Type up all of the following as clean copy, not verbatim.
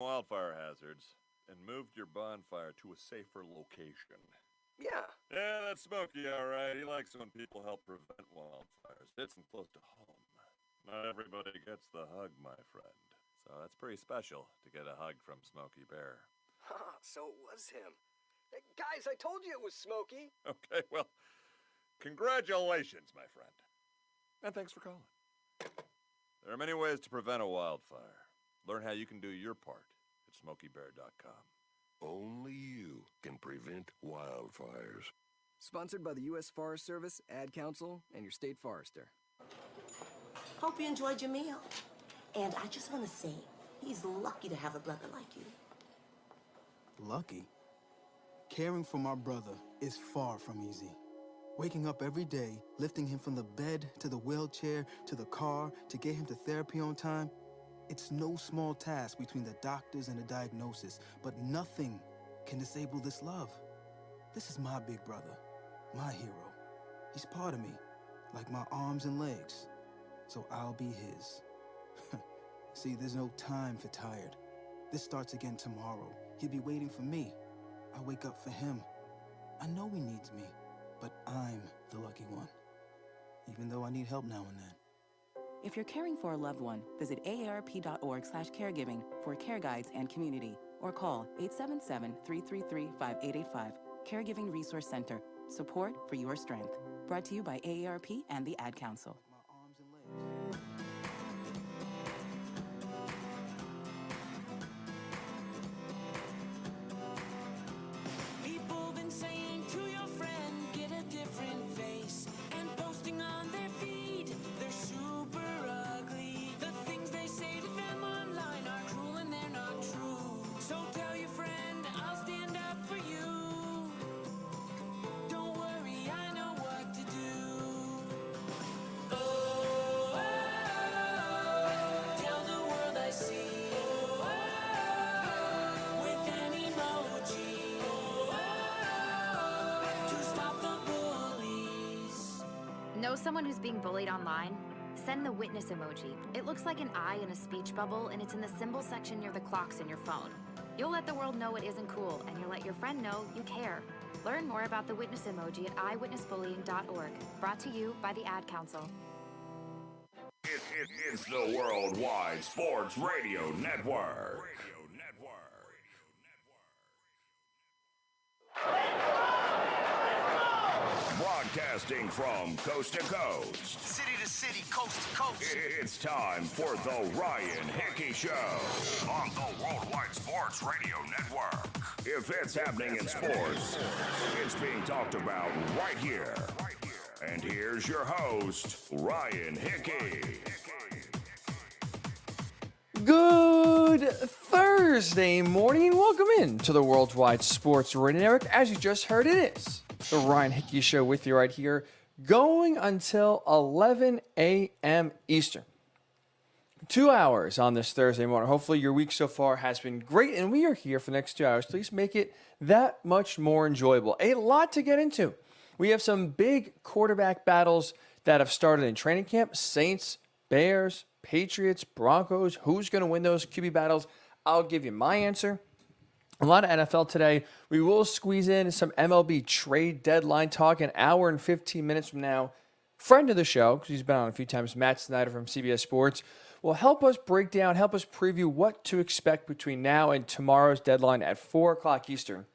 wildfire hazards and moved your bonfire to a safer location. Yeah. Yeah, that's Smokey, all right. He likes when people help prevent wildfires. It's close to home. Not everybody gets the hug, my friend. So that's pretty special to get a hug from Smokey Bear. So it was him. Hey, guys, I told you it was Smokey. Okay, well, congratulations, my friend. And thanks for calling. There are many ways to prevent a wildfire. Learn how you can do your part at SmokeyBear.com. Only you can prevent wildfires. Sponsored by the U.S. Forest Service, Ad Council, and your state forester. Hope you enjoyed your meal. And I just want to say, he's lucky to have a brother like you. Lucky? Caring for my brother is far from easy. Waking up every day, lifting him from the bed to the wheelchair to the car to get him to therapy on time, it's no small task between the doctors and the diagnosis, but nothing can disable this love. This is my big brother, my hero. He's part of me, like my arms and legs, so I'll be his. See, there's no time for tired. This starts again tomorrow. He'll be waiting for me. I wake up for him. I know he needs me, but I'm the lucky one, even though I need help now and then. If you're caring for a loved one, visit aarp.org/caregiving for care guides and community, or call 877-333-5885. Caregiving Resource Center. Support for your strength. Brought to you by AARP and the Ad Council. My arms and legs. People been saying to your friend, get a different face, and posting on their feed, they're super ugly. The things they say to them online are cruel and they're not true. So tell your friend, I'll stand up for you. Don't worry, I know what to do. Oh, tell the world I see. With an emoji. To stop the bullies. Know someone who's being bullied online? Send the witness emoji. It looks like an eye in a speech bubble, and it's in the symbol section near the clocks in your phone. You'll let the world know it isn't cool, and you'll let your friend know you care. Learn more about the witness emoji at eyewitnessbullying.org. Brought to you by the Ad Council. It's the Worldwide Sports Radio Network. Broadcasting from coast to coast, City to city, coast to coast. it's time for the Ryan Hickey Show on the Worldwide Sports Radio Network. If it's happening in sports, it's being talked about right here. And here's your host, Ryan Hickey. Good Thursday morning. Welcome in to the Worldwide Sports Radio Network. As you just heard, it is the Ryan Hickey Show with you right here, going until 11 a.m. Eastern. 2 hours on this Thursday morning. Hopefully your week so far has been great, and we are here for the next 2 hours. Please make it that much more enjoyable. A lot to get into. We have some big quarterback battles that have started in training camp. Saints, Bears, Patriots, Broncos. Who's going to win those QB battles? I'll give you my answer. A lot of NFL today. We will squeeze in some MLB trade deadline talk an hour and 15 minutes from now. Friend of the show, because he's been on a few times, Matt Snyder from CBS Sports, will help us break down, help us preview what to expect between now and tomorrow's deadline at 4 o'clock Eastern.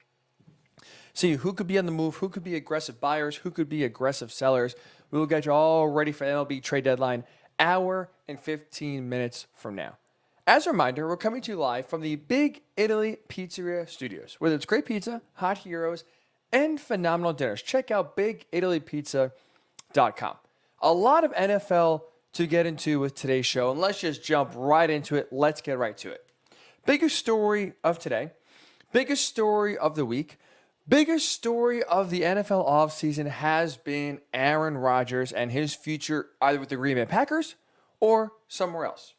See who could be on the move, who could be aggressive buyers, who could be aggressive sellers. We will get you all ready for the MLB trade deadline hour and 15 minutes from now. As a reminder, we're coming to you live from the Big Italy Pizzeria Studios, where there's great pizza, hot heroes, and phenomenal dinners. Check out BigItalyPizza.com. A lot of NFL to get into with today's show, and let's just jump right into it. Let's get right to it. Biggest story of today, biggest story of the week, biggest story of the NFL offseason has been Aaron Rodgers and his future either with the Green Bay Packers or somewhere else.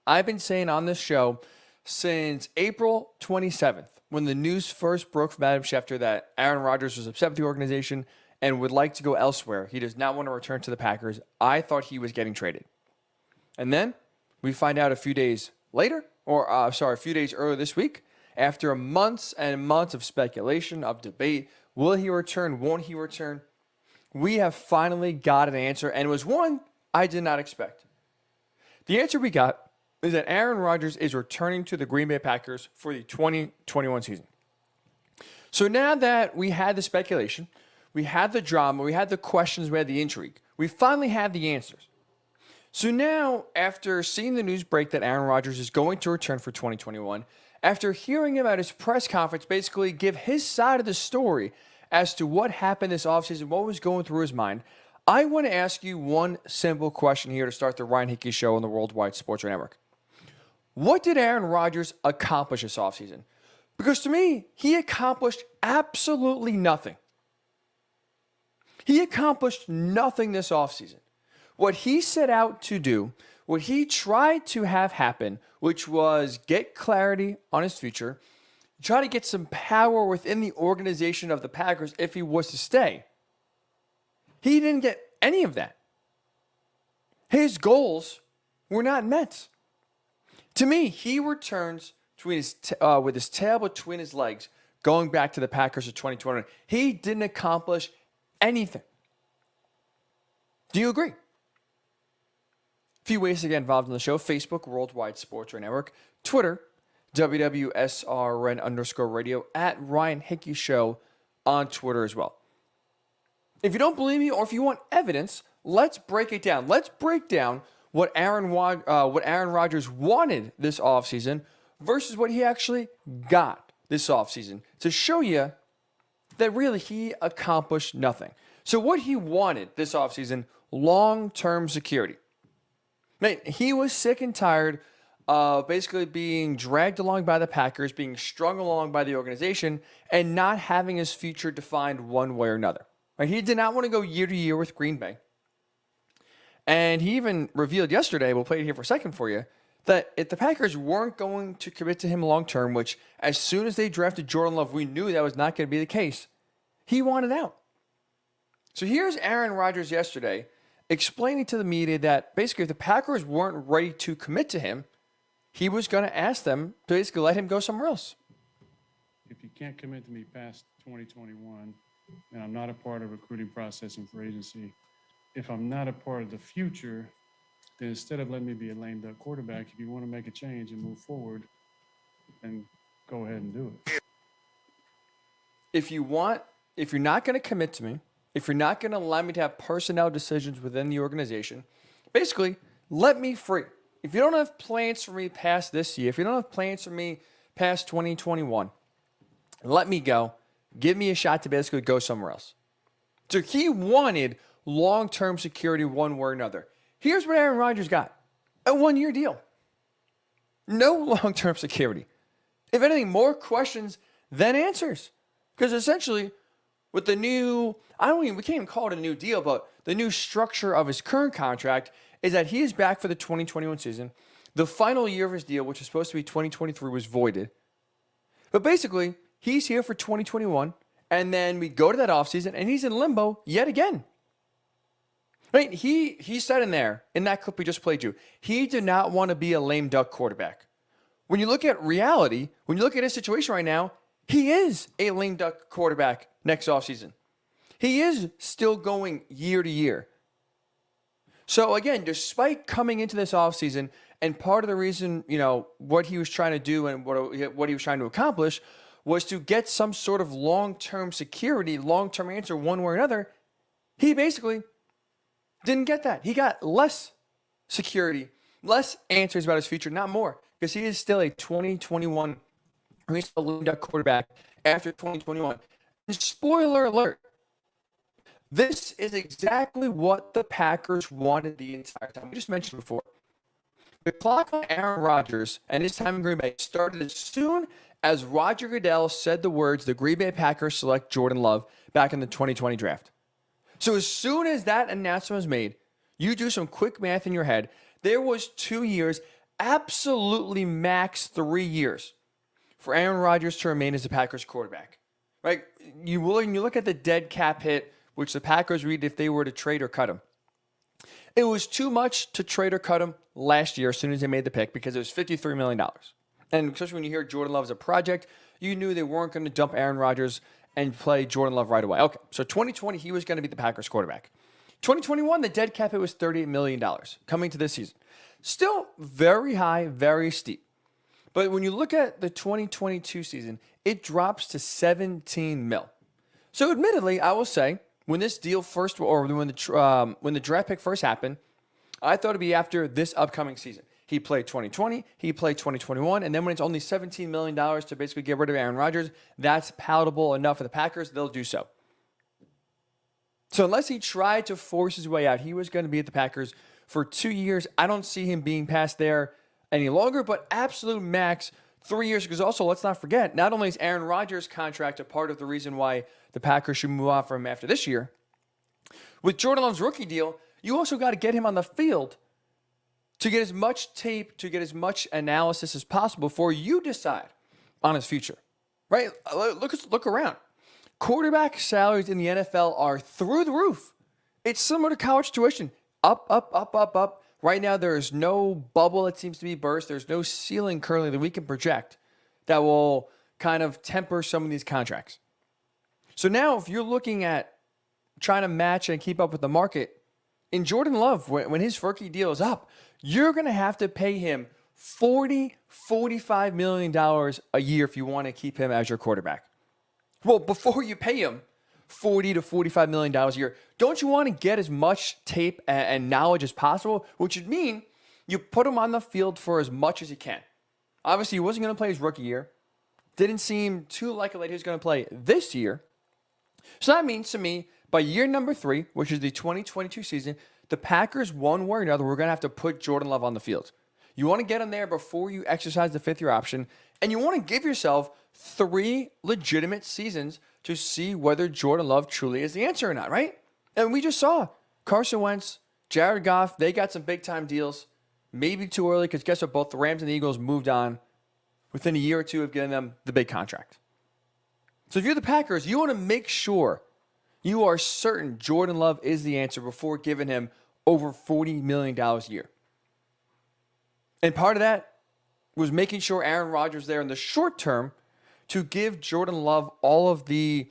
I've been saying on this show since April 27th, when the news first broke from Adam Schefter that Aaron Rodgers was upset with the organization and would like to go elsewhere. He does not want to return to the Packers. I thought he was getting traded. And then we find out a few days later a few days earlier this week, after months and months of speculation, of debate, will he return, won't he return? We have finally got an answer, and it was one I did not expect. The answer we got is that Aaron Rodgers is returning to the Green Bay Packers for the 2021 season. So now that we had the speculation, we had the drama, we had the questions, we had the intrigue, we finally have the answers. So now, after seeing the news break that Aaron Rodgers is going to return for 2021, after hearing him at his press conference basically give his side of the story as to what happened this offseason, what was going through his mind, I want to ask you one simple question here to start the Ryan Hickey Show on the Worldwide Sports Network. What did Aaron Rodgers accomplish this offseason? Because to me, he accomplished absolutely nothing. He accomplished nothing this offseason. What he set out to do, what he tried to have happen, which was get clarity on his future, try to get some power within the organization of the Packers if he was to stay. He didn't get any of that. His goals were not met. To me, he returns with his tail between his legs, going back to the Packers of 2020. He didn't accomplish anything. Do you agree? A few ways to get involved in the show: Facebook, Worldwide Sports Network; Twitter, WWSRN_radio, at Ryan Hickey Show on Twitter as well. If you don't believe me, or if you want evidence, let's break it down. Let's break down what Aaron Rodgers wanted this offseason versus what he actually got this offseason to show you that really he accomplished nothing. So what he wanted this offseason, long-term security. Man, he was sick and tired of basically being dragged along by the Packers, being strung along by the organization, and not having his future defined one way or another. Right? He did not want to go year to year with Green Bay. And he even revealed yesterday, we'll play it here for a second for you, that if the Packers weren't going to commit to him long term, which as soon as they drafted Jordan Love, we knew that was not going to be the case, he wanted out. So here's Aaron Rodgers yesterday explaining to the media that basically if the Packers weren't ready to commit to him, he was going to ask them to basically let him go somewhere else. If you can't commit to me past 2021, and I'm not a part of recruiting process and free agency, if I'm not a part of the future, then instead of letting me be a lame duck quarterback, if you want to make a change and move forward, then go ahead and do it. If you're not going to commit to me, if you're not going to allow me to have personnel decisions within the organization, basically, let me free. If you don't have plans for me past this year, if you don't have plans for me past 2021, let me go. Give me a shot to basically go somewhere else. So he wanted long-term security one way or another. Here's what Aaron Rodgers got: a one-year deal. No long-term security. If anything, more questions than answers. Because essentially, with the new, we can't even call it a new deal, but the new structure of his current contract is that he is back for the 2021 season. The final year of his deal, which is supposed to be 2023, was voided. But basically, he's here for 2021, and then we go to that offseason, and he's in limbo yet again. Right? He said in that clip we just played you, he did not want to be a lame duck quarterback. When you look at reality, when you look at his situation right now, he is a lame duck quarterback next offseason. He is still going year to year. So again, despite coming into this offseason, and part of the reason, what he was trying to do and what he was trying to accomplish was to get some sort of long-term security, long-term answer one way or another, he basically didn't get that. He got less security, less answers about his future, not more, because he is still a 2021, he's a lame duck quarterback after 2021. And spoiler alert, this is exactly what the Packers wanted the entire time. We just mentioned before. The clock on Aaron Rodgers and his time in Green Bay started as soon as Roger Goodell said the words, the Green Bay Packers select Jordan Love back in the 2020 draft. So as soon as that announcement was made, you do some quick math in your head, there was 2 years, absolutely max 3 years, for Aaron Rodgers to remain as the Packers quarterback. Right? You look at the dead cap hit, which the Packers read if they were to trade or cut him. It was too much to trade or cut him last year as soon as they made the pick because it was $53 million. And especially when you hear Jordan Love as a project, you knew they weren't going to dump Aaron Rodgers and play Jordan Love right away. Okay, so 2020, he was going to be the Packers quarterback. 2021, the dead cap hit was $38 million coming to this season. Still very high, very steep. But when you look at the 2022 season, it drops to 17 mil. So admittedly, I will say, when this deal first, or when the draft pick first happened, I thought it'd be after this upcoming season. He played 2020, he played 2021, and then when it's only $17 million to basically get rid of Aaron Rodgers, that's palatable enough for the Packers. They'll do so. So unless he tried to force his way out, he was going to be at the Packers for 2 years. I don't see him being past there any longer, but absolute max 3 years. Because also, let's not forget, not only is Aaron Rodgers' contract a part of the reason why the Packers should move on from him after this year, with Jordan Love's rookie deal, you also got to get him on the field to get as much tape, to get as much analysis as possible before you decide on his future. Right? Look around. Quarterback salaries in the NFL are through the roof. It's similar to college tuition. Up, up, up, up, up. Right now, there is no bubble that seems to be burst. There's no ceiling currently that we can project that will kind of temper some of these contracts. So now, if you're looking at trying to match and keep up with the market, in Jordan Love, when his rookie deal is up, you're going to have to pay him $45 million a year if you want to keep him as your quarterback. Well, before you pay him $40 to $45 million a year, don't you want to get as much tape and knowledge as possible? Which would mean you put him on the field for as much as you can. Obviously, he wasn't going to play his rookie year. Didn't seem too likely that he was going to play this year. So that means to me, by year number 3, which is the 2022 season, the Packers, one way or another, we're going to have to put Jordan Love on the field. You want to get him there before you exercise the 5th-year option, and you want to give yourself 3 legitimate seasons to see whether Jordan Love truly is the answer or not, right? And we just saw Carson Wentz, Jared Goff, they got some big-time deals. Maybe too early, because guess what? Both the Rams and the Eagles moved on within a year or two of getting them the big contract. So if you're the Packers, you want to make sure you are certain Jordan Love is the answer before giving him over $40 million a year. And part of that was making sure Aaron Rodgers there in the short term to give Jordan Love all of the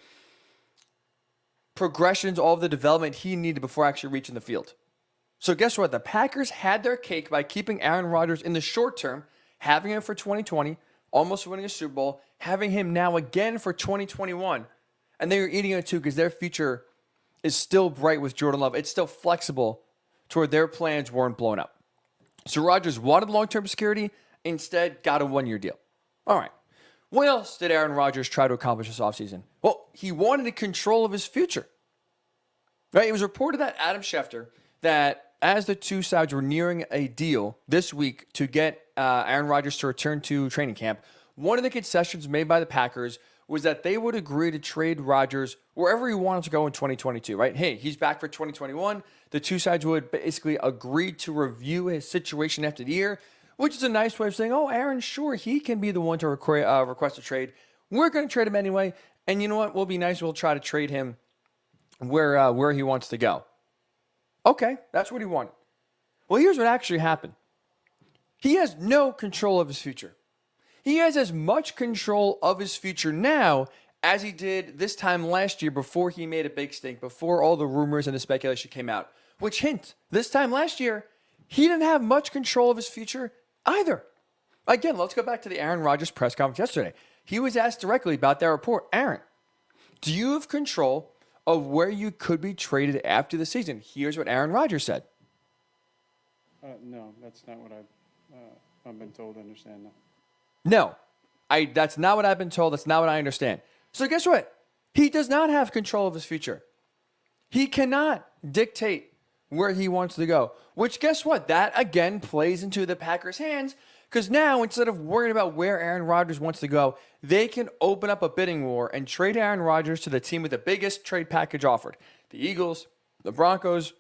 progressions, all of the development he needed before actually reaching the field. So guess what? The Packers had their cake by keeping Aaron Rodgers in the short term, having him for 2020, almost winning a Super Bowl, having him now again for 2021. And they were eating it too because their future is still bright with Jordan Love. It's still flexible to where their plans weren't blown up. So Rodgers wanted long-term security, instead got a 1-year deal. All right. What else did Aaron Rodgers try to accomplish this offseason? Well, he wanted control of his future. Right? It was reported that Adam Schefter, that as the two sides were nearing a deal this week to get Aaron Rodgers to return to training camp, one of the concessions made by the Packers was that they would agree to trade Rodgers wherever he wanted to go in 2022, right? Hey, he's back for 2021. The two sides would basically agree to review his situation after the year, which is a nice way of saying, oh, Aaron, sure, he can be the one to request a trade. We're going to trade him anyway. And you know what? We'll be nice. We'll try to trade him where he wants to go. Okay, that's what he wanted. Well, here's what actually happened. He has no control of his future. He has as much control of his future now as he did this time last year before he made a big stink, before all the rumors and the speculation came out. Which hint, this time last year, he didn't have much control of his future either. Again, let's go back to the Aaron Rodgers press conference yesterday. He was asked directly about that report. Aaron, do you have control of where you could be traded after the season? Here's what Aaron Rodgers said. No, that's not what I've been told to understand. No, that's not what I've been told. That's not what I understand. So guess what? He does not have control of his future. He cannot dictate where he wants to go, which guess what? That again plays into the Packers' hands because now instead of worrying about where Aaron Rodgers wants to go, they can open up a bidding war and trade Aaron Rodgers to the team with the biggest trade package offered. The Eagles, the Broncos,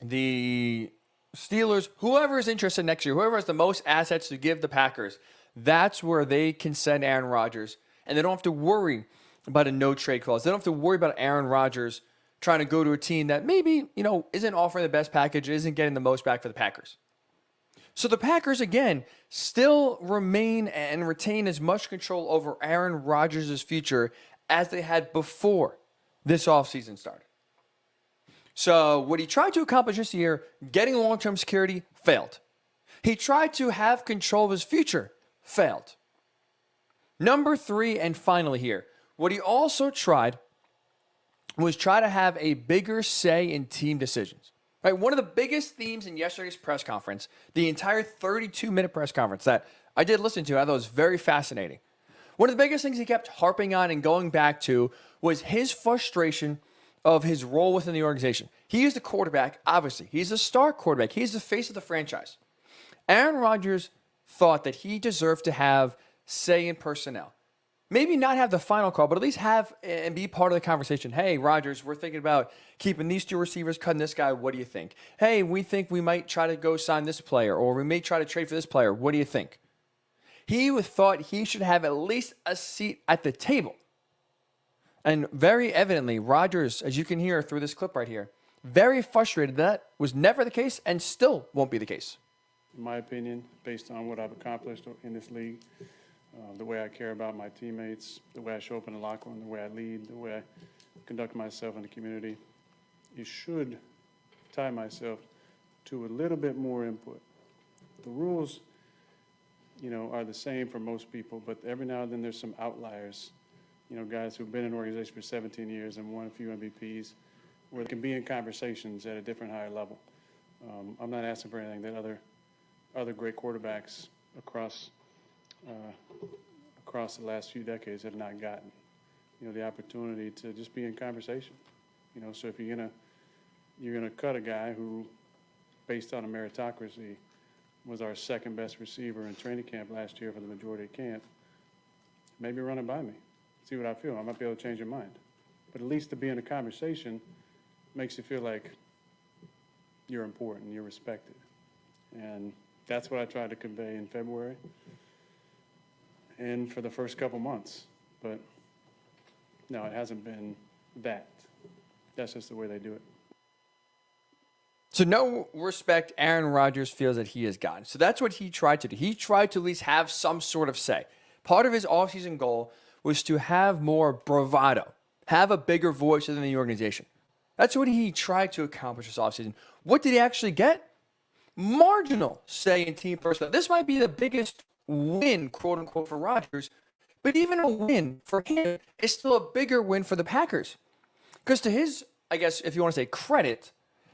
the Steelers, whoever is interested next year, whoever has the most assets to give the Packers, that's where they can send Aaron Rodgers. And they don't have to worry about a no-trade clause. They don't have to worry about Aaron Rodgers trying to go to a team that maybe, isn't offering the best package, isn't getting the most back for the Packers. So the Packers, again, still remain and retain as much control over Aaron Rodgers' future as they had before this offseason started. So what he tried to accomplish this year, getting long-term security, failed. He tried to have control of his future, failed. Number 3, and finally here, what he also tried was try to have a bigger say in team decisions. Right? One of the biggest themes in yesterday's press conference, the entire 32-minute press conference that I did listen to, I thought was very fascinating. One of the biggest things he kept harping on and going back to was his frustration of his role within the organization. He is the quarterback, obviously. He's the star quarterback. He's the face of the franchise. Aaron Rodgers thought that he deserved to have say in personnel. Maybe not have the final call, but at least have and be part of the conversation. Hey, Rodgers, we're thinking about keeping these 2 receivers, cutting this guy. What do you think? Hey, we think we might try to go sign this player, or we may try to trade for this player. What do you think? He thought he should have at least a seat at the table. And very evidently, Rodgers, as you can hear through this clip right here, very frustrated that was never the case and still won't be the case. In my opinion, based on what I've accomplished in this league, the way I care about my teammates, the way I show up in the locker room, the way I lead, the way I conduct myself in the community, it should tie myself to a little bit more input. The rules, are the same for most people, but every now and then there's some outliers, guys who've been in an organization for 17 years and won a few MVPs, where they can be in conversations at a different higher level. I'm not asking for anything that other great quarterbacks across the last few decades have not gotten. The opportunity to just be in conversation. So if you're gonna cut a guy who, based on a meritocracy, was our second best receiver in training camp last year for the majority of camp, maybe run it by me, see what I feel. I might be able to change your mind. But at least to be in a conversation makes you feel like you're important, you're respected. And that's what I tried to convey in February and for the first couple months. But no, it hasn't been that. That's just the way they do it. So no respect Aaron Rodgers feels that he has gotten. So that's what he tried to do. He tried to at least have some sort of say. Part of his offseason goal was to have more bravado, have a bigger voice within the organization. That's what he tried to accomplish this offseason. What did he actually get? Marginal say in team personnel. This might be the biggest win, quote unquote, for Rodgers, but even a win for him is still a bigger win for the Packers. Because to his, I guess, if you want to say credit,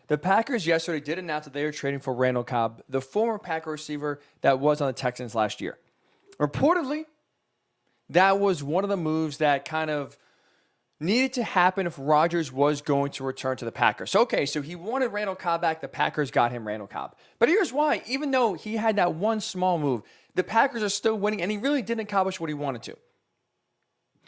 the Packers yesterday did announce that they are trading for Randall Cobb, the former Packer receiver that was on the Texans last year. Reportedly, that was one of the moves that kind of needed to happen if Rodgers was going to return to the Packers. Okay, so he wanted Randall Cobb back. The Packers got him Randall Cobb. But here's why. Even though he had that one small move, the Packers are still winning, and he really didn't accomplish what he wanted to.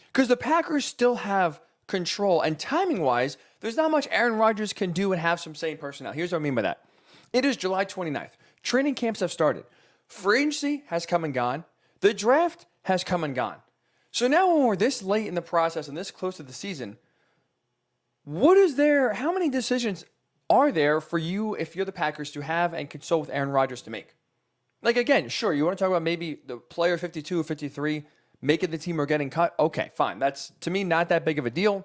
Because the Packers still have control, and timing-wise, there's not much Aaron Rodgers can do and have some say in personnel. Here's what I mean by that. It is July 29th. Training camps have started. Free agency has come and gone. The draft has come and gone. So now when we're this late in the process and this close to the season, how many decisions are there for you, if you're the Packers, to have and consult with Aaron Rodgers to make? Like, again, sure, you want to talk about maybe the player 52 or 53 making the team or getting cut? Okay, fine. That's, to me, not that big of a deal.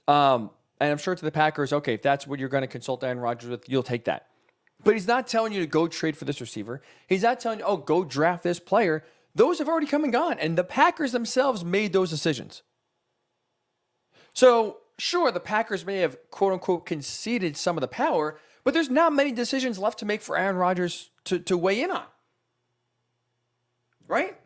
And I'm sure to the Packers, okay, if that's what you're going to consult Aaron Rodgers with, you'll take that. But he's not telling you to go trade for this receiver. He's not telling you, oh, go draft this player. Those have already come and gone, and the Packers themselves made those decisions. So, sure, the Packers may have, quote-unquote, conceded some of the power, but there's not many decisions left to make for Aaron Rodgers to weigh in on. Right?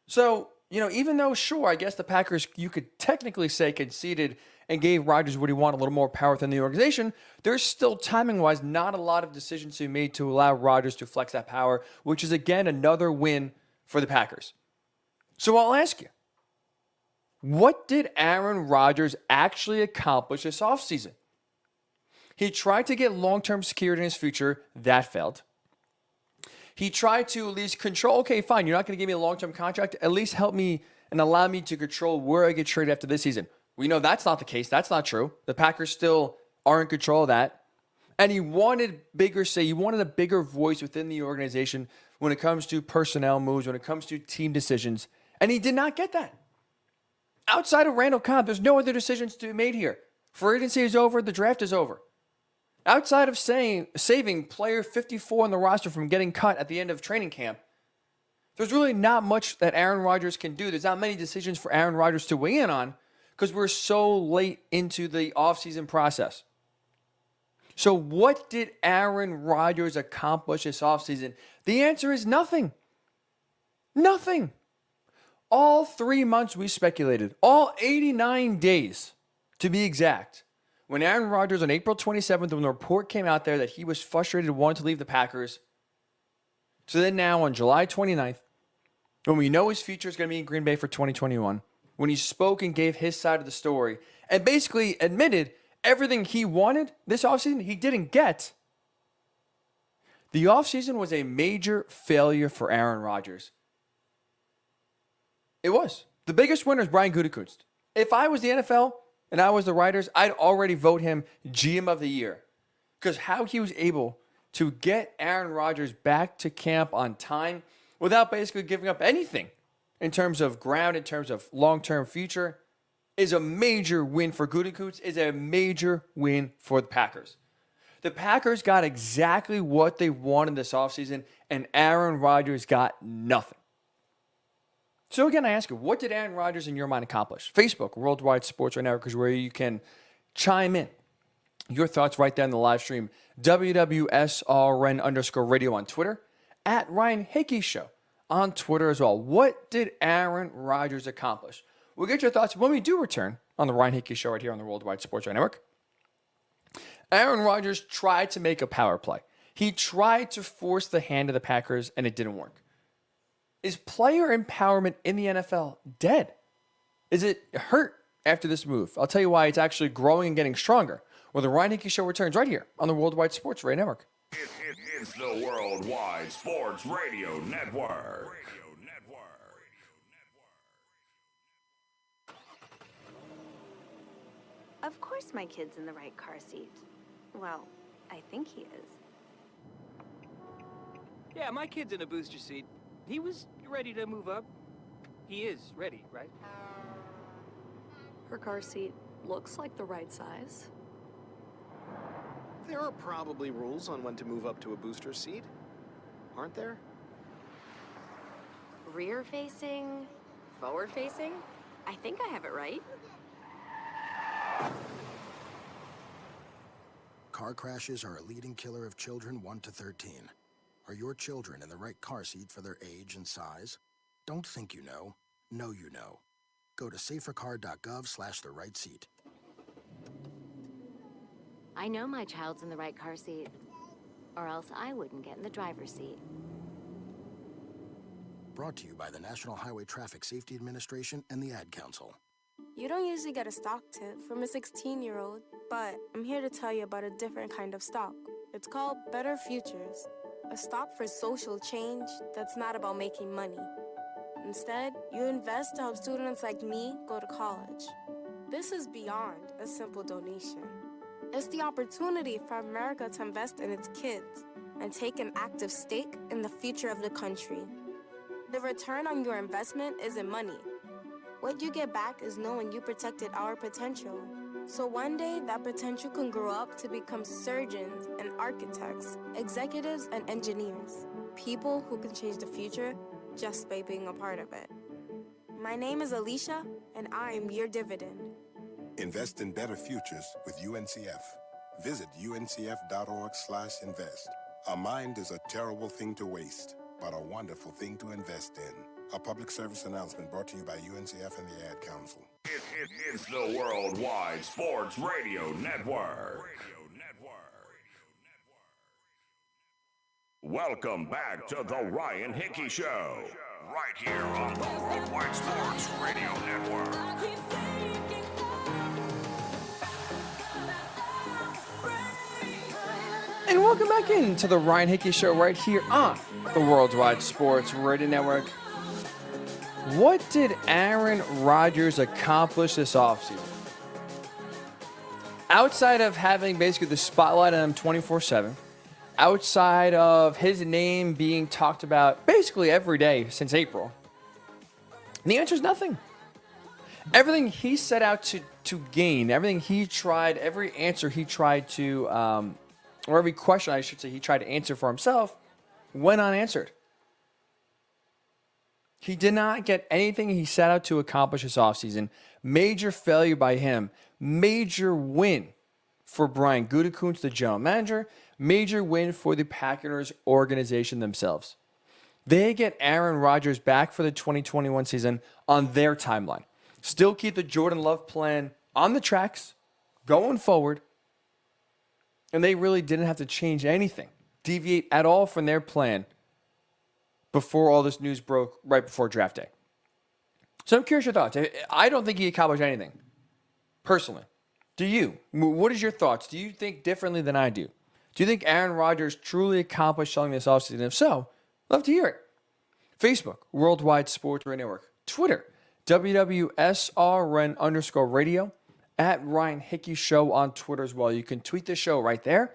So, even though, sure, I guess the Packers, you could technically say, conceded and gave Rodgers what he wanted, a little more power within the organization, there's still, timing-wise, not a lot of decisions to be made to allow Rodgers to flex that power, which is, again, another win for the Packers. So I'll ask you, what did Aaron Rodgers actually accomplish this offseason? He tried to get long-term security in his future. That failed. He tried to at least control, okay, fine, you're not going to give me a long-term contract. At least help me and allow me to control where I get traded after this season. We know that's not the case. That's not true. The Packers still are in control of that. And he wanted bigger say. He wanted a bigger voice within the organization when it comes to personnel moves, when it comes to team decisions. And he did not get that. Outside of Randall Cobb, there's no other decisions to be made here. Free agency is over. The draft is over. Outside of saving player 54 on the roster from getting cut at the end of training camp, there's really not much that Aaron Rodgers can do. There's not many decisions for Aaron Rodgers to weigh in on because we're so late into the offseason process. So what did Aaron Rodgers accomplish this offseason? The answer is nothing. Nothing. All 3 months we speculated, all 89 days to be exact, when Aaron Rodgers on April 27th, when the report came out there that he was frustrated and wanted to leave the Packers, so then now on July 29th, when we know his future is going to be in Green Bay for 2021, when he spoke and gave his side of the story and basically admitted everything he wanted this offseason, he didn't get. The offseason was a major failure for Aaron Rodgers. It was. The biggest winner is Brian Gutekunst. If I was the NFL and I was the writers, I'd already vote him GM of the year. Because how he was able to get Aaron Rodgers back to camp on time without basically giving up anything in terms of ground, in terms of long-term future, is a major win for Gutekunst, is a major win for the Packers. The Packers got exactly what they wanted this offseason, and Aaron Rodgers got nothing. So again, I ask you, what did Aaron Rodgers in your mind accomplish? Facebook, Worldwide Sports Right Now, is where you can chime in your thoughts right there in the live stream. WWSRN_radio on Twitter. At Ryan Hickey Show on Twitter as well. What did Aaron Rodgers accomplish? We'll get your thoughts when we do return on the Ryan Hickey Show right here on the Worldwide Sports Radio Network. Aaron Rodgers tried to make a power play. He tried to force the hand of the Packers, and it didn't work. Is player empowerment in the NFL dead? Is it hurt after this move? I'll tell you why it's actually growing and getting stronger when the Ryan Hickey Show returns right here on the Worldwide Sports Radio Network. It's the Worldwide Sports Radio Network. Of course my kid's in the right car seat. Well, I think he is. Yeah, my kid's in a booster seat. He was ready to move up. He is ready, right? Her car seat looks like the right size. There are probably rules on when to move up to a booster seat, aren't there? Rear facing, forward facing? I think I have it right. Car crashes are a leading killer of children 1 to 13. Are your children in the right car seat for their age and size? Don't think you know. Know you know. Go to safercar.gov/the right seat. I know my child's in the right car seat, or else I wouldn't get in the driver's seat. Brought to you by the National Highway Traffic Safety Administration and the Ad Council. You don't usually get a stock tip from a 16-year-old, but I'm here to tell you about a different kind of stock. It's called Better Futures, a stock for social change that's not about making money. Instead, you invest to help students like me go to college. This is beyond a simple donation. It's the opportunity for America to invest in its kids and take an active stake in the future of the country. The return on your investment isn't money. What you get back is knowing you protected our potential. So one day, that potential can grow up to become surgeons and architects, executives and engineers. People who can change the future just by being a part of it. My name is Alicia, and I am your dividend. Invest in better futures with UNCF. Visit uncf.org/invest. A mind is a terrible thing to waste, but a wonderful thing to invest in. A public service announcement brought to you by UNCF and the Ad Council. It's the Worldwide Sports Radio Network. Welcome back to the Ryan Hickey Show, right here on the Worldwide Sports Radio Network. And welcome back into the Ryan Hickey Show right here on the Worldwide Sports Radio Network. What did Aaron Rodgers accomplish this offseason? outside of having basically the spotlight on him 24/7, outside of his name being talked about basically every day since April, the answer is nothing. Everything he set out to gain, everything he tried, every answer he tried to, or every question I should say he tried to answer for himself, went unanswered. He did not get anything he set out to accomplish this offseason. Major failure by him. Major win for Brian Gutekunst, the general manager. Major win for the Packers organization themselves. They get AaronRodgers back for the 2021 season on their timeline. Still keep the Jordan Love plan on the tracks, going forward. And they really didn't have to change anything, deviate at all from their plan before all this news broke right before draft day. So I'm curious your thoughts. I don't think he accomplished anything, personally. Do you? What is your thoughts? Do you think differently than I do? Do you think AaronRodgers truly accomplished something this offseason? If so, love to hear it. Facebook, Worldwide Sports Radio Network. Twitter, WWSRN_radio. At Ryan Hickey Show on Twitter as well. You can tweet the show right there.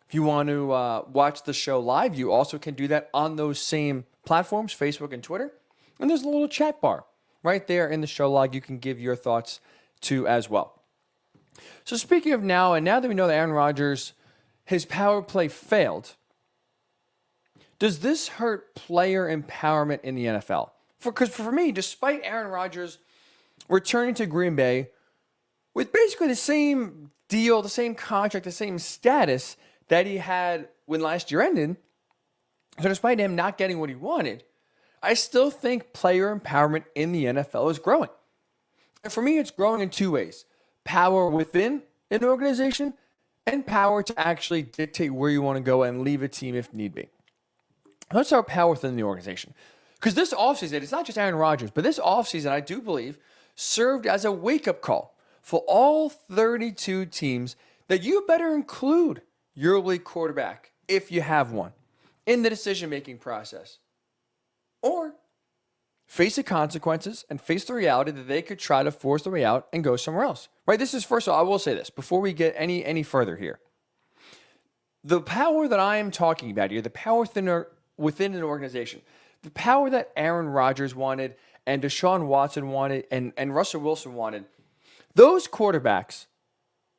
If you want to watch the show live, you also can do that on those same platforms, Facebook and Twitter. And there's a little chat bar right there in the show log you can give your thoughts to as well. So speaking of now that we know that AaronRodgers, his power play failed, does this hurt player empowerment in the NFL? Because for me, despite AaronRodgers returning to Green Bay with basically the same deal, the same contract, the same status that he had when last year ended, so despite him not getting what he wanted, I still think player empowerment in the NFL is growing. And for me, it's growing in two ways. Power within an organization and power to actually dictate where you want to go and leave a team if need be. Let's start with power within the organization. Because this offseason, it's not just AaronRodgers, but this offseason, I do believe, served as a wake-up call for all 32 teams that you better include your league quarterback, if you have one, in the decision-making process. Or face the consequences and face the reality that they could try to force their way out and go somewhere else. Right? This is, first of all, I will say this before we get any further here. The power that I am talking about here, the power within an organization, the power that AaronRodgers wanted and Deshaun Watson wanted and Russell Wilson wanted, those quarterbacks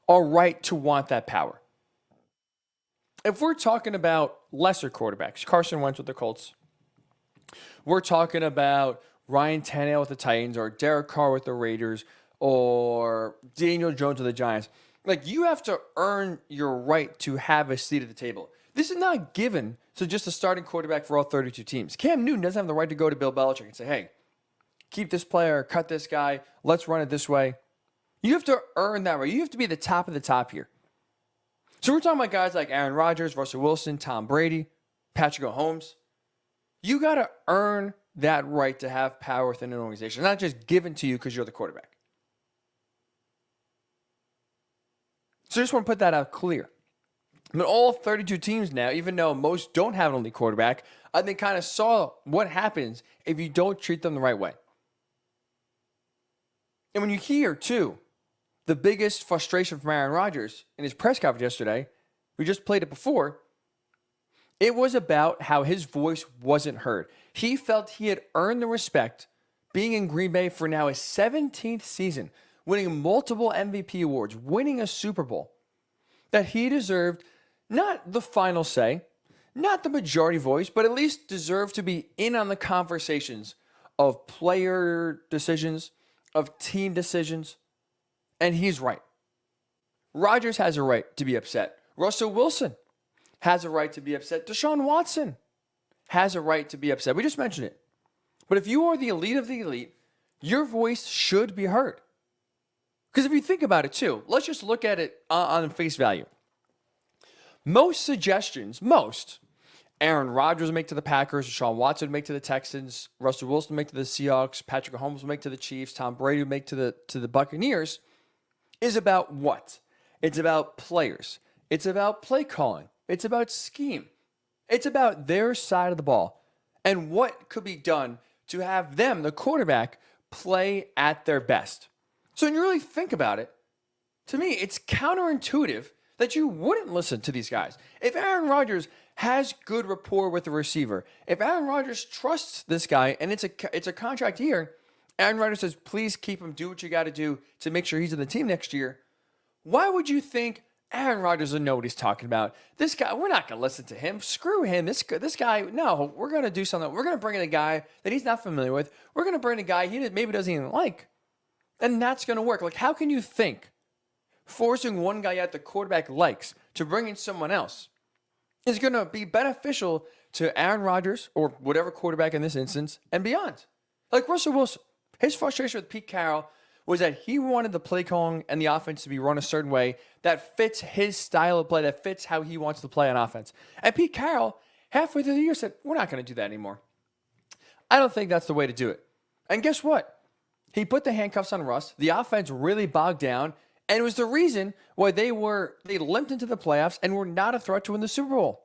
are right to want that power. If we're talking about lesser quarterbacks, Carson Wentz with the Colts, we're talking about Ryan Tannehill with the Titans or Derek Carr with the Raiders or Daniel Jones with the Giants. Like, you have to earn your right to have a seat at the table. This is not given to just a starting quarterback for all 32 teams. Cam Newton doesn't have the right to go to Bill Belichick and say, hey, keep this player, cut this guy, let's run it this way. You have to earn that right. You have to be the top of the top here. So we're talking about guys like AaronRodgers, Russell Wilson, Tom Brady, Patrick Mahomes. You got to earn that right to have power within an organization. It's not just given to you because you're the quarterback. So I just want to put that out clear. But all 32 teams now, even though most don't have an elite quarterback, I think kind of saw what happens if you don't treat them the right way. And when you hear, too, the biggest frustration from AaronRodgers in his press conference yesterday, we just played it before, it was about how his voice wasn't heard. He felt he had earned the respect being in Green Bay for now his 17th season, winning multiple MVP awards, winning a Super Bowl, that he deserved not the final say, not the majority voice, but at least deserved to be in on the conversations of player decisions, of team decisions. And he's right. Rodgers has a right to be upset. Russell Wilson has a right to be upset. Deshaun Watson has a right to be upset. We just mentioned it. But if you are the elite of the elite, your voice should be heard. Because if you think about it too, let's just look at it on face value. Most suggestions, AaronRodgers will make to the Packers, Deshaun Watson will make to the Texans, Russell Wilson will make to the Seahawks, Patrick Mahomes will make to the Chiefs, Tom Brady will make to the Buccaneers, is about what? It's about players. It's about play calling. It's about scheme. It's about their side of the ball and what could be done to have them, the quarterback, play at their best. So when you really think about it, To me, it's counterintuitive that you wouldn't listen to these guys. If Aaron Rodgers has good rapport with the receiver, if Aaron Rodgers trusts this guy and it's a contract year, Aaron Rodgers says, please keep him, do what you got to do to make sure he's in the team next year. Why would you think Aaron Rodgers will know what he's talking about? This guy, we're not going to listen to him. Screw him. This guy, no, we're going to do something. We're going to bring in a guy that he's not familiar with. We're going to bring in a guy he maybe doesn't even like. And that's going to work. Like, how can you think forcing one guy out the quarterback likes to bring in someone else is going to be beneficial to Aaron Rodgers or whatever quarterback in this instance and beyond? Like Russell Wilson, his frustration with Pete Carroll was that he wanted the play calling and the offense to be run a certain way that fits his style of play, that fits how he wants to play on offense. And Pete Carroll, halfway through the year, said, we're not going to do that anymore. I don't think that's the way to do it. And guess what? He put the handcuffs on Russ. The offense really bogged down, and it was the reason why they limped into the playoffs and were not a threat to win the Super Bowl.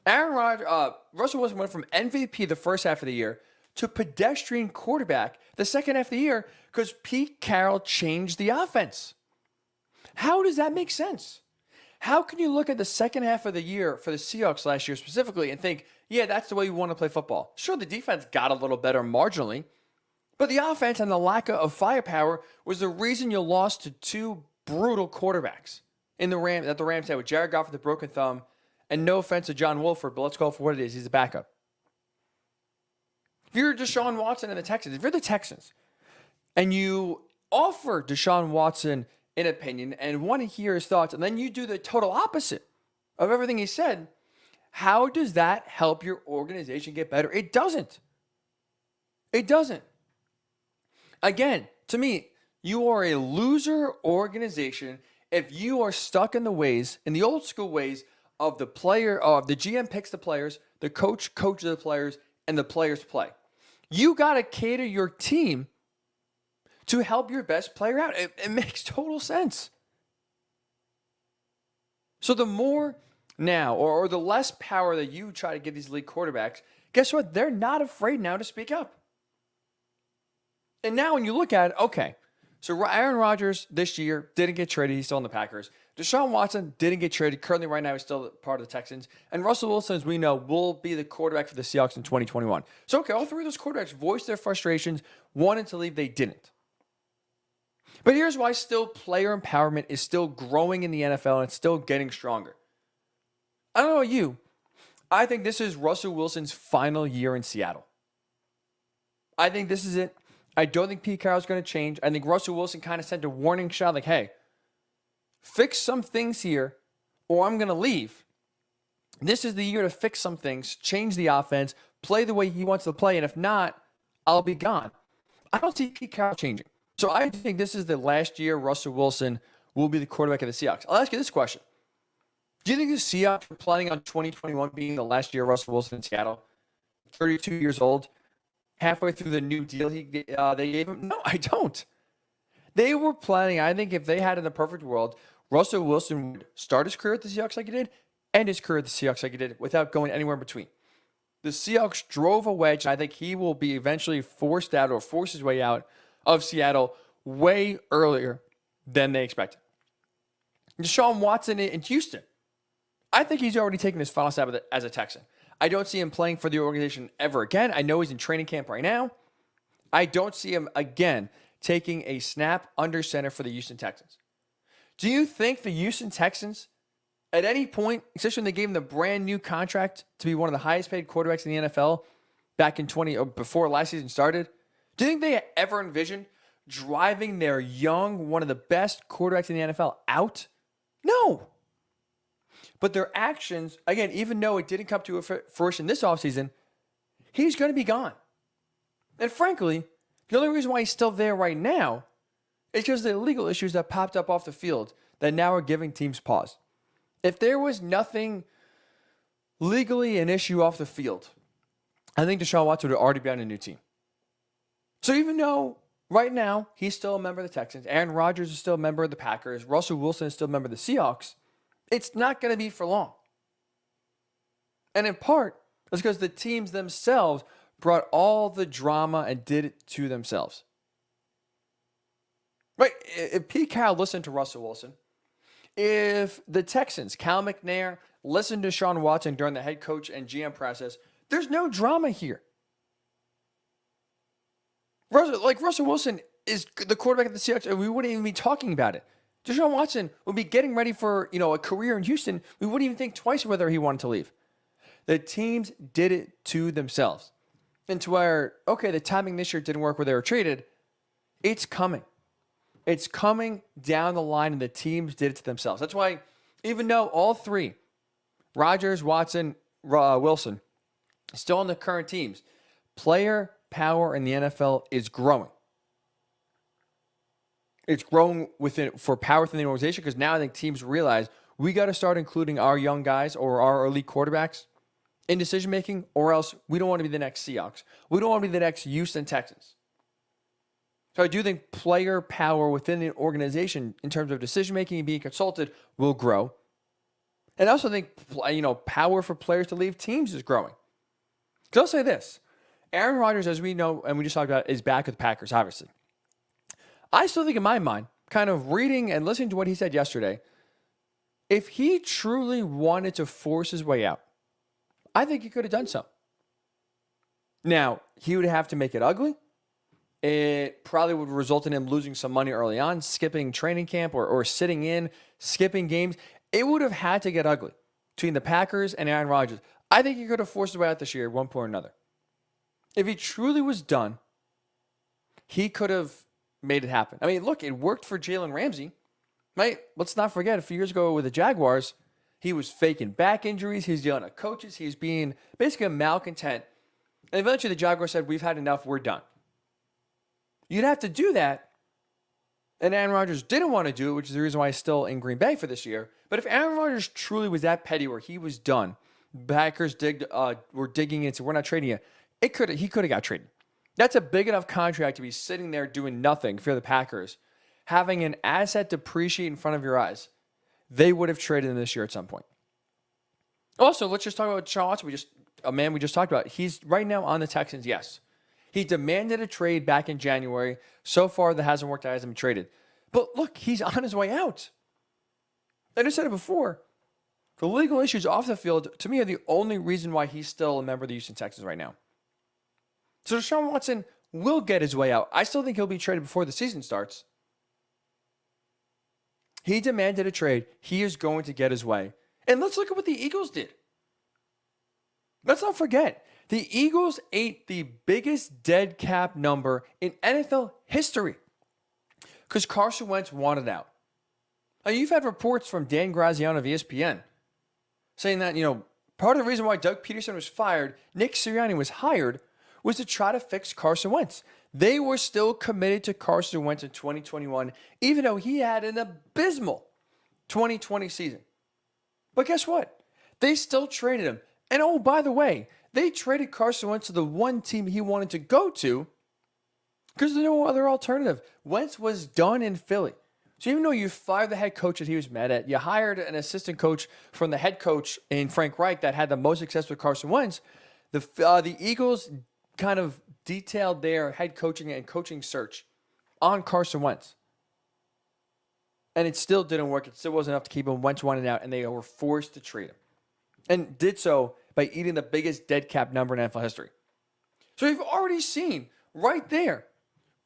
Russell Wilson went from MVP the first half of the year to pedestrian quarterback the second half of the year because Pete Carroll changed the offense. How does that make sense? How can you look at the second half of the year for the Seahawks last year specifically and think, yeah, that's the way we want to play football? Sure, the defense got a little better marginally, but the offense and the lack of firepower was the reason you lost to two brutal quarterbacks in the Rams had with Jared Goff with a broken thumb. And no offense to John Wolford, but let's call it for what it is. He's a backup. If you're Deshaun Watson and the Texans, if you're the Texans and you offer Deshaun Watson an opinion and want to hear his thoughts, and then you do the total opposite of everything he said, how does that help your organization get better? It doesn't. It doesn't. Again, to me, you are a loser organization if you are stuck in the old school ways of the player, of the GM picks the players, the coach coaches the players, and the players play. You got to cater your team to help your best player out. It makes total sense. So the more now, or the less power that you try to give these elite quarterbacks, guess what? They're not afraid now to speak up. And now when you look at it, okay, so Aaron Rodgers this year didn't get traded. He's still in the Packers. Deshaun Watson didn't get traded. Currently right now he's still part of the Texans. And Russell Wilson, as we know, will be the quarterback for the Seahawks in 2021. So, okay, all three of those quarterbacks voiced their frustrations, wanted to leave, they didn't. But here's why still player empowerment is still growing in the NFL and it's still getting stronger. I don't know about you. I think this is Russell Wilson's final year in Seattle. I think this is it. I don't think Pete Carroll's going to change. I think Russell Wilson kind of sent a warning shot like, hey, fix some things here or I'm going to leave. This is the year to fix some things, change the offense, play the way he wants to play, and if not, I'll be gone. I don't see Pete Carroll changing. So I think this is the last year Russell Wilson will be the quarterback of the Seahawks. I'll ask you this question. Do you think the Seahawks are planning on 2021 being the last year Russell Wilson in Seattle? 32 years old, halfway through the new deal they gave him? No, I don't. They were planning, I think if they had in the perfect world, Russell Wilson would start his career at the Seahawks like he did, end his career at the Seahawks like he did, without going anywhere in between. The Seahawks drove a wedge, and I think he will be eventually forced out or force his way out of Seattle way earlier than they expected. Deshaun Watson in Houston. I think he's already taken his final step as a Texan. I don't see him playing for the organization ever again. I know he's in training camp right now. I don't see him again taking a snap under center for the Houston Texans. Do you think the Houston Texans, at any point, especially when they gave him the brand new contract to be one of the highest paid quarterbacks in the NFL back in before last season started, do you think they ever envisioned driving their young, one of the best quarterbacks in the NFL out? No. But their actions, again, even though it didn't come to fruition this offseason, he's going to be gone. And frankly, the only reason why he's still there right now is because of the legal issues that popped up off the field that now are giving teams pause. If there was nothing legally an issue off the field, I think Deshaun Watson would already be on a new team. So even though right now he's still a member of the Texans, AaronRodgers is still a member of the Packers, Russell Wilson is still a member of the Seahawks, it's not going to be for long. And in part, it's because the teams themselves brought all the drama and did it to themselves. Right? If Pete Carroll listened to Russell Wilson, if the Texans, Cal McNair, listened to Sean Watson during the head coach and GM process, there's no drama here. Russell Wilson is the quarterback of the Seahawks, and we wouldn't even be talking about it. Deshaun Watson would be getting ready for, a career in Houston. We wouldn't even think twice whether he wanted to leave. The teams did it to themselves. And to where, okay, the timing this year didn't work where they were traded. It's coming. It's coming down the line, and the teams did it to themselves. That's why, even though all three, Rodgers, Watson, Wilson, still on the current teams, player power in the NFL is growing. It's growing for power within the organization because now I think teams realize we got to start including our young guys or our elite quarterbacks in decision-making, or else we don't want to be the next Seahawks. We don't want to be the next Houston Texans. So I do think player power within the organization in terms of decision-making and being consulted will grow. And I also think, power for players to leave teams is growing. So I'll say this. AaronRodgers, as we know, and we just talked about, is back with the Packers, obviously. I still think in my mind, kind of reading and listening to what he said yesterday, if he truly wanted to force his way out, I think he could have done so. Now, he would have to make it ugly. It probably would result in him losing some money early on, skipping training camp or sitting in, skipping games. It would have had to get ugly between the Packers and Aaron Rodgers. I think he could have forced his way out this year at one point or another. If he truly was done, he could have made it happen. I mean, look, it worked for Jalen Ramsey, right? Let's not forget, a few years ago with the Jaguars, he was faking back injuries. He was yelling at coaches. He was being basically a malcontent. And eventually the Jaguars said, we've had enough. We're done. You'd have to do that. And Aaron Rodgers didn't want to do it, which is the reason why he's still in Green Bay for this year. But if Aaron Rodgers truly was that petty where he was done, Packers were digging into, we're not trading you, he could have got traded. That's a big enough contract to be sitting there doing nothing for the Packers, having an asset depreciate in front of your eyes. They would have traded him this year at some point. Also, let's just talk about Sean Watson. We just talked about. He's right now on the Texans, yes. He demanded a trade back in January. So far, that hasn't worked out. He hasn't been traded. But look, he's on his way out. I just said it before. The legal issues off the field, to me, are the only reason why he's still a member of the Houston Texans right now. So Deshaun Watson will get his way out. I still think he'll be traded before the season starts. He demanded a trade. He is going to get his way. And let's look at what the Eagles did. Let's not forget, the Eagles ate the biggest dead cap number in NFL history because Carson Wentz wanted out. Now, you've had reports from Dan Graziano of ESPN saying that, part of the reason why Doug Peterson was fired, Nick Sirianni was hired, was to try to fix Carson Wentz. They were still committed to Carson Wentz in 2021, even though he had an abysmal 2020 season. But guess what? They still traded him. And oh, by the way, they traded Carson Wentz to the one team he wanted to go to because there's no other alternative. Wentz was done in Philly. So even though you fired the head coach that he was mad at, you hired an assistant coach from the head coach in Frank Reich that had the most success with Carson Wentz, the Eagles kind of detailed their head coaching and coaching search on Carson Wentz. And it still didn't work. It still wasn't enough to keep him. Wentz wanted out, and they were forced to trade him. And did so by eating the biggest dead cap number in NFL history. So you've already seen right there,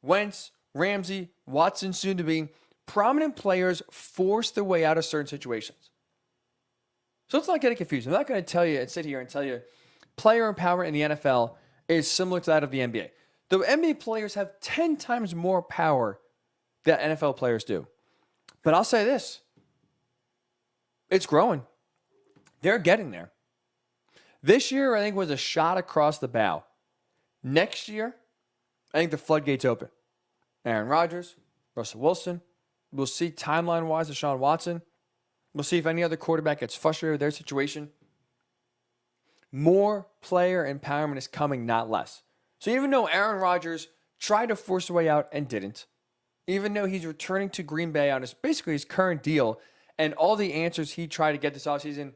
Wentz, Ramsey, Watson, soon to be, prominent players force their way out of certain situations. So let's not get it confused. I'm not going to tell you and sit here and tell you player empowerment in the NFL is similar to that of the NBA. The NBA players have 10 times more power than NFL players do. But I'll say this. It's growing. They're getting there. This year, I think, was a shot across the bow. Next year, I think the floodgates open. Aaron Rodgers, Russell Wilson. We'll see timeline-wise Deshaun Watson. We'll see if any other quarterback gets frustrated with their situation. More player empowerment is coming, not less. So even though Aaron Rodgers tried to force a way out and didn't, even though he's returning to Green Bay on basically his current deal, and all the answers he tried to get this offseason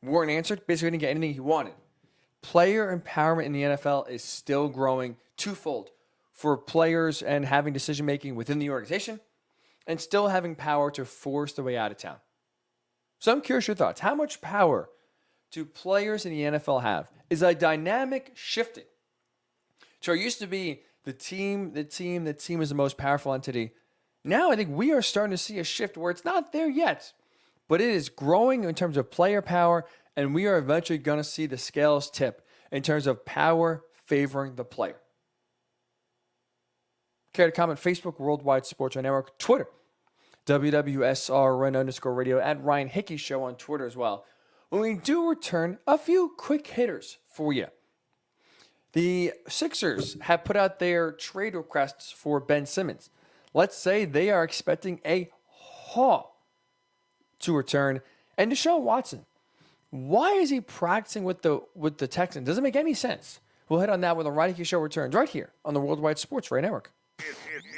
weren't answered, basically didn't get anything he wanted. Player empowerment in the NFL is still growing twofold for players and having decision-making within the organization, and still having power to force their way out of town. So I'm curious your thoughts. How much power do players in the NFL have? Is a dynamic shifting? So it used to be the team is the most powerful entity. Now I think we are starting to see a shift where it's not there yet, but it is growing in terms of player power, and we are eventually going to see the scales tip in terms of power favoring the player. Care to comment? Facebook, Worldwide Sports Network, Twitter, WWSRN_radio, at Ryan Hickey Show on Twitter as well. When we do return, a few quick hitters for you. The Sixers have put out their trade requests for Ben Simmons. Let's say they are expecting a haul to return. And Deshaun Watson, why is he practicing with the Texans? Doesn't make any sense. We'll hit on that when the Ryan Hickey Show returns right here on the Worldwide Sports Radio Network.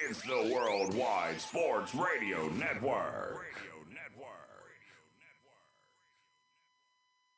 It's the Worldwide Sports Radio Network.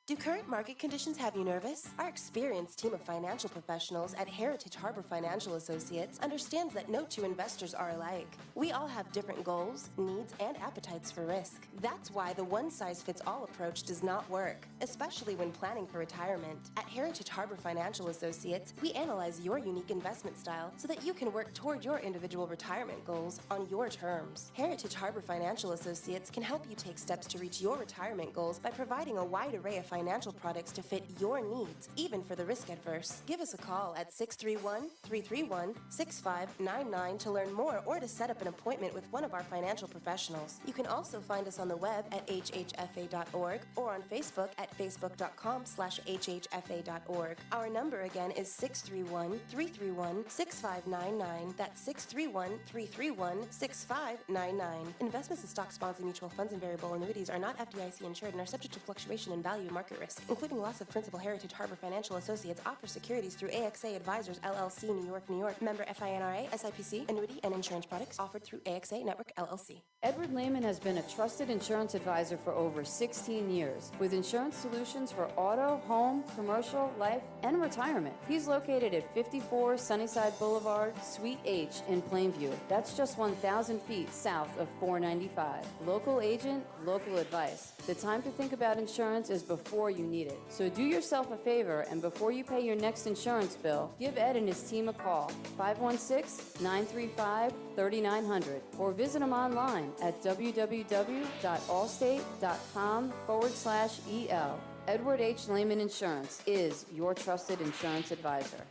Do current market conditions have you nervous? Our experienced team of financial professionals at Heritage Harbor Financial Associates understands that no two investors are alike. We all have different goals, needs, and appetites for risk. That's why the one-size-fits-all approach does not work, especially when planning for retirement. At Heritage Harbor Financial Associates, we analyze your unique investment style so that you can work toward your individual retirement goals on your terms. Heritage Harbor Financial Associates can help you take steps to reach your retirement goals by providing a wide array of financial products to fit your needs, even for the risk adverse. Give us a call at 631-331-6599 to learn more or to set up an appointment with one of our financial professionals. You can also find us on the web at hhfa.org or on Facebook at facebook.com/hhfa.org. Our number again is 631-331-6599. That's 631-331-6599. Investments in stock, bonds, and mutual funds and variable annuities are not FDIC insured and are subject to fluctuation in value and market risk, including loss of principal. Heritage Harbor Financial Associates offers securities through AXA Advisors LLC, New York, New York. Member FINRA, SIPC. Annuity and insurance products offered through AXA Network LLC. Edward Lehman has been a trusted insurance advisor for over 16 years with insurance solutions for auto, home, commercial, life, and retirement. He's located at 54 Sunnyside Boulevard, Suite H in Plainview. That's just 1,000 feet south of 495. Local agent, local advice. The time to think about insurance is before you need it. So do yourself a favor, and before you pay your next insurance bill, give Ed and his team a call, 516-935-3900, or visit him online at www.allstate.com/EL. Edward H. Lehman Insurance is your trusted insurance advisor.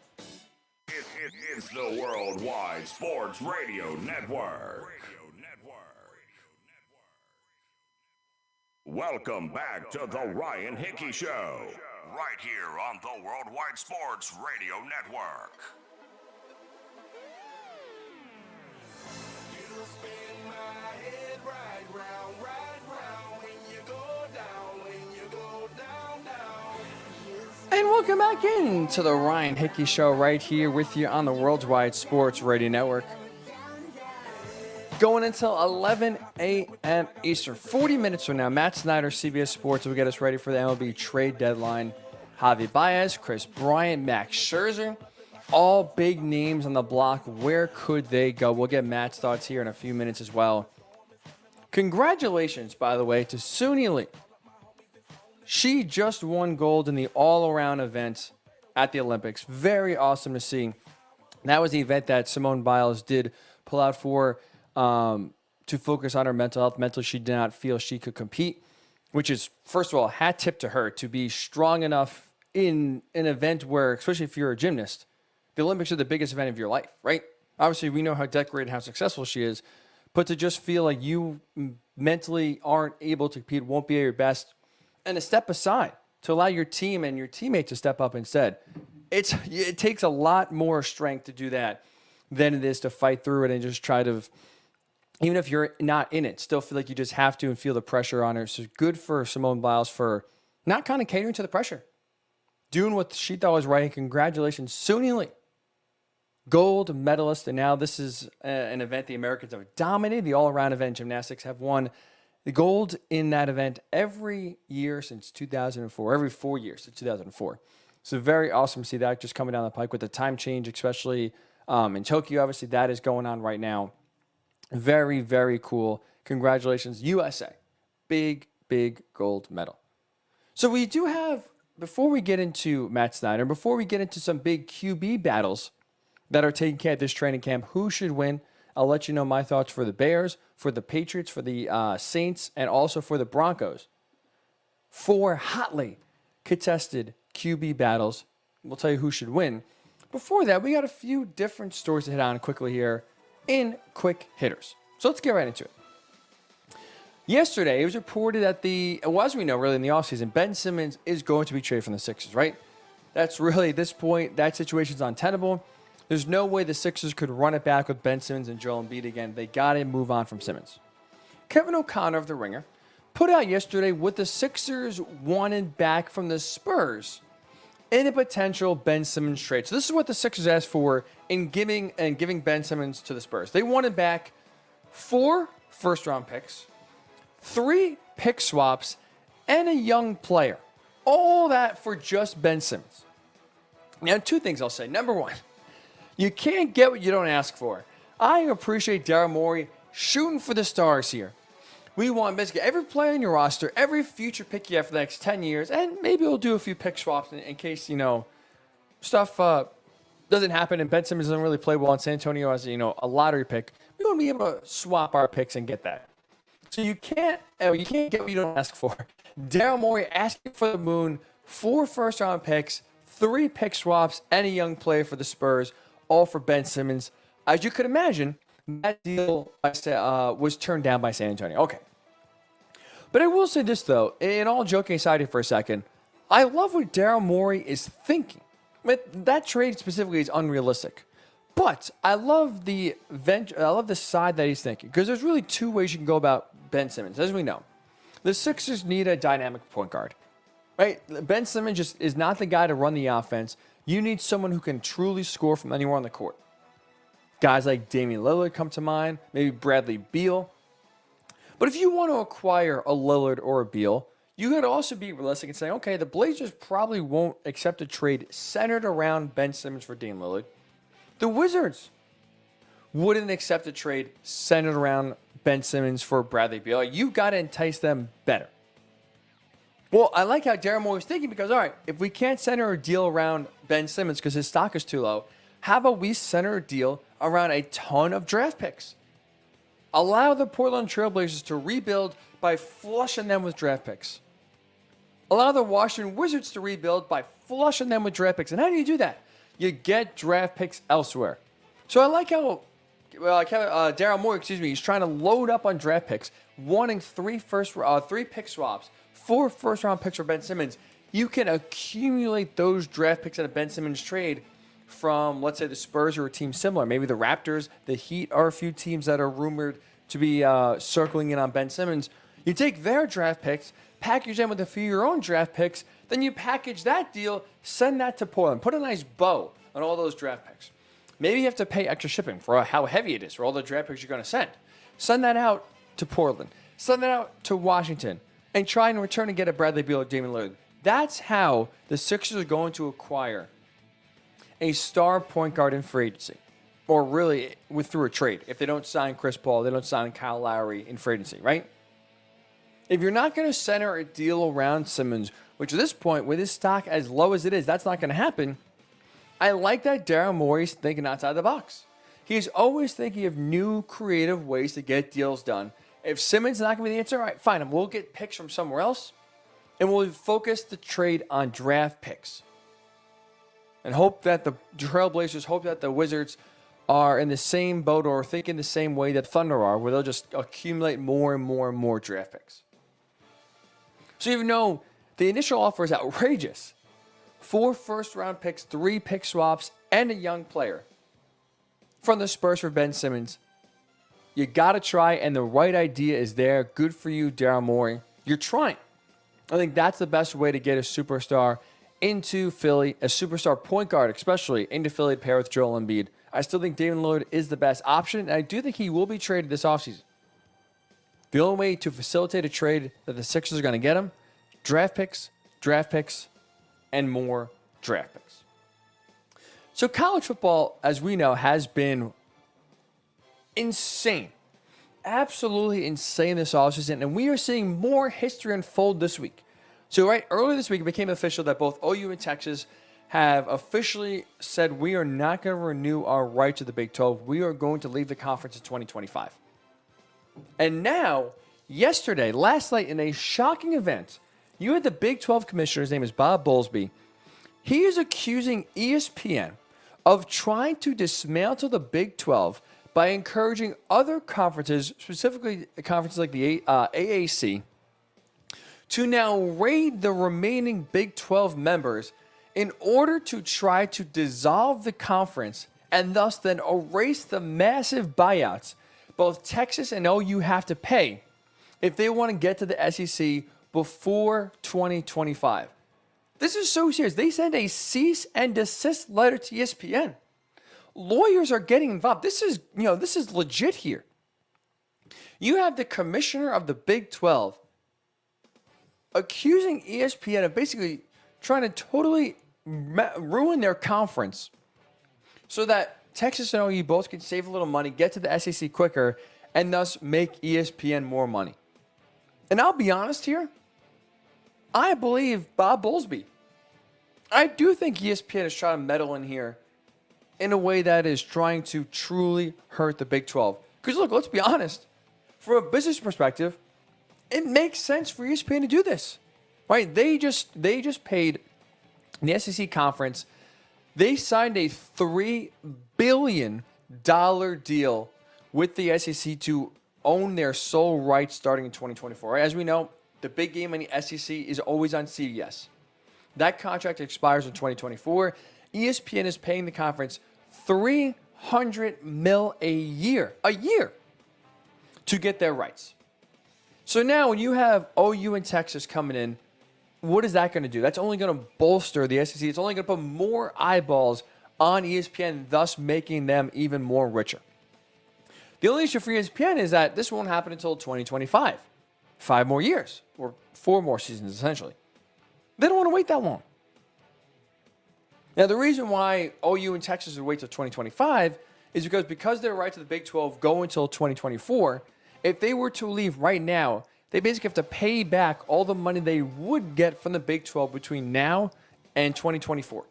It's the Worldwide Sports Radio Network. Welcome back to the Ryan Hickey Show, right here on the Worldwide Sports Radio Network. You spin my head right round, when you go down, And welcome back into the Ryan Hickey Show right here with you on the Worldwide Sports Radio Network. Going until 11 a.m. Eastern. 40 minutes from now, Matt Snyder, CBS Sports, will get us ready for the MLB trade deadline. Javi Baez, Chris Bryant, Max Scherzer, all big names on the block. Where could they go? We'll get Matt's thoughts here in a few minutes as well. Congratulations, by the way, to Suni Lee. She just won gold in the all-around event at the Olympics. Very awesome to see. That was the event that Simone Biles did pull out for to focus on her mental health. Mentally, she did not feel she could compete, which is, first of all, hat tip to her to be strong enough in an event where, especially if you're a gymnast, the Olympics are the biggest event of your life, right? Obviously, we know how decorated, how successful she is, but to just feel like you mentally aren't able to compete, won't be at your best, and to step aside to allow your team and your teammates to step up instead. It takes a lot more strength to do that than it is to fight through it and just try to, even if you're not in it, still feel like you just have to and feel the pressure on her. So good for Simone Biles for not kind of catering to the pressure, doing what she thought was right. Congratulations, Suni Lee, gold medalist. And now this is an event the Americans have dominated. The all-around event, gymnastics, have won the gold in that event every year since 2004, every 4 years since 2004. So very awesome to see that just coming down the pike with the time change, especially in Tokyo. Obviously, that is going on right now. Very, very cool. Congratulations, USA. Big, big gold medal. So we do have, before we get into Matt Snyder, before we get into some big QB battles that are taking care of this training camp, who should win? I'll let you know my thoughts for the Bears, for the Patriots, for the Saints, and also for the Broncos. 4 hotly contested QB battles. We'll tell you who should win. Before that, we got a few different stories to hit on quickly here in Quick Hitters. So let's get right into it. Yesterday, it was reported that as we know, really in the offseason, Ben Simmons is going to be traded from the Sixers, right? That's really, at this point, that situation's untenable. There's no way the Sixers could run it back with Ben Simmons and Joel Embiid again. They got to move on from Simmons. Kevin O'Connor of The Ringer put out yesterday what the Sixers wanted back from the Spurs in a potential Ben Simmons trade. So this is what the Sixers asked for in giving Ben Simmons to the Spurs. They wanted back 4 first-round picks, 3 pick swaps, and a young player. All that for just Ben Simmons. Now, 2 things I'll say. Number 1, you can't get what you don't ask for. I appreciate Daryl Morey shooting for the stars here. We want basically every player in your roster, every future pick you have for the next 10 years, and maybe we'll do a few pick swaps in case, stuff doesn't happen and Ben Simmons doesn't really play well in San Antonio as, a lottery pick. We want to be able to swap our picks and get that. So you can't get what you don't ask for. Daryl Morey asking for the moon, 4 first-round picks, 3 pick swaps, and a young player for the Spurs, all for Ben Simmons. As you could imagine, that deal was turned down by San Antonio. Okay. But I will say this, though, and all joking aside here for a second, I love what Daryl Morey is thinking. That trade specifically is unrealistic. But I love the side that he's thinking, because there's really 2 ways you can go about Ben Simmons. As we know, the Sixers need a dynamic point guard, right? Ben Simmons just is not the guy to run the offense. You need someone who can truly score from anywhere on the court. Guys like Damian Lillard come to mind, maybe Bradley Beal. But if you want to acquire a Lillard or a Beal, you could also be realistic and say, okay, the Blazers probably won't accept a trade centered around Ben Simmons for Damian Lillard. The Wizards wouldn't accept a trade centered around Ben Simmons for Bradley Beal. You've got to entice them better. Well, I like how Daryl Morey was thinking because, all right, if we can't center a deal around Ben Simmons because his stock is too low, how about we center a deal around a ton of draft picks? Allow the Portland Trailblazers to rebuild by flushing them with draft picks. Allow the Washington Wizards to rebuild by flushing them with draft picks. And how do you do that? You get draft picks elsewhere. So I like how Daryl Morey, he's trying to load up on draft picks, wanting 3 pick swaps, 4 first-round picks for Ben Simmons. You can accumulate those draft picks in a Ben Simmons trade from, let's say, the Spurs or a team similar. Maybe the Raptors, the Heat are a few teams that are rumored to be circling in on Ben Simmons. You take their draft picks, package them with a few of your own draft picks, then you package that deal, send that to Portland. Put a nice bow on all those draft picks. Maybe you have to pay extra shipping for how heavy it is for all the draft picks you're going to send. Send that out to Portland. Send that out to Washington. And try and return and get a Bradley Beal or Damian Lillard. That's how the Sixers are going to acquire a star point guard in free agency. Or really through a trade. If they don't sign Chris Paul, they don't sign Kyle Lowry in free agency, right? If you're not going to center a deal around Simmons, which at this point, with his stock as low as it is, that's not going to happen. I like that Daryl Morey's thinking outside the box. He's always thinking of new creative ways to get deals done. If Simmons is not going to be the answer, all right, fine. We'll get picks from somewhere else, and we'll focus the trade on draft picks. And hope that the Trailblazers, hope that the Wizards are in the same boat or thinking the same way that Thunder are, where they'll just accumulate more and more and more draft picks. So even though the initial offer is outrageous, 4 first-round picks, 3 pick swaps, and a young player from the Spurs for Ben Simmons, you got to try, and the right idea is there. Good for you, Daryl Morey. You're trying. I think that's the best way to get a superstar into Philly, a superstar point guard especially, into Philly to pair with Joel Embiid. I still think Damian Lillard is the best option, and I do think he will be traded this offseason. The only way to facilitate a trade that the Sixers are going to get him, draft picks, and more draft picks. So college football, as we know, has been insane absolutely insane this offseason, and we are seeing more history unfold this week. So earlier this week, it became official that both OU and Texas have officially said we are not going to renew our right to the Big 12. We are going to leave the conference in 2025. And now, yesterday, last night, in a shocking event, you had the Big 12 commissioner, his name is Bob Bowlesby. He is accusing ESPN of trying to dismantle the Big 12 by encouraging other conferences, specifically conferences like the AAC, to now raid the remaining Big 12 members in order to try to dissolve the conference and thus then erase the massive buyouts both Texas and OU have to pay if they want to get to the SEC before 2025. This is so serious. They sent a cease and desist letter to ESPN. Lawyers are getting involved. This is legit here. You have the commissioner of the Big 12 accusing ESPN of basically trying to totally ruin their conference so that Texas and OU both can save a little money, get to the SEC quicker, and thus make ESPN more money. And I'll be honest here, I believe Bob Bowlesby. I do think ESPN is trying to meddle in here in a way that is trying to truly hurt the Big 12. Because look, let's be honest. From a business perspective, it makes sense for ESPN to do this, right? They just paid the SEC conference. They signed a $3 billion deal with the SEC to own their sole rights starting in 2024. Right? As we know, the big game in the SEC is always on CBS. That contract expires in 2024. ESPN is paying the conference $300 million a year to get their rights. So now when you have OU and Texas coming in, what is that going to do? That's only going to bolster the SEC. It's only going to put more eyeballs on ESPN, thus making them even more richer. The only issue for ESPN is that this won't happen until 2025. 5 more years, or 4 more seasons, essentially. They don't want to wait that long. Now, the reason why OU and Texas would wait till 2025 is because their right to the Big 12 go until 2024. If they were to leave right now, they basically have to pay back all the money they would get from the Big 12 between now and 2024.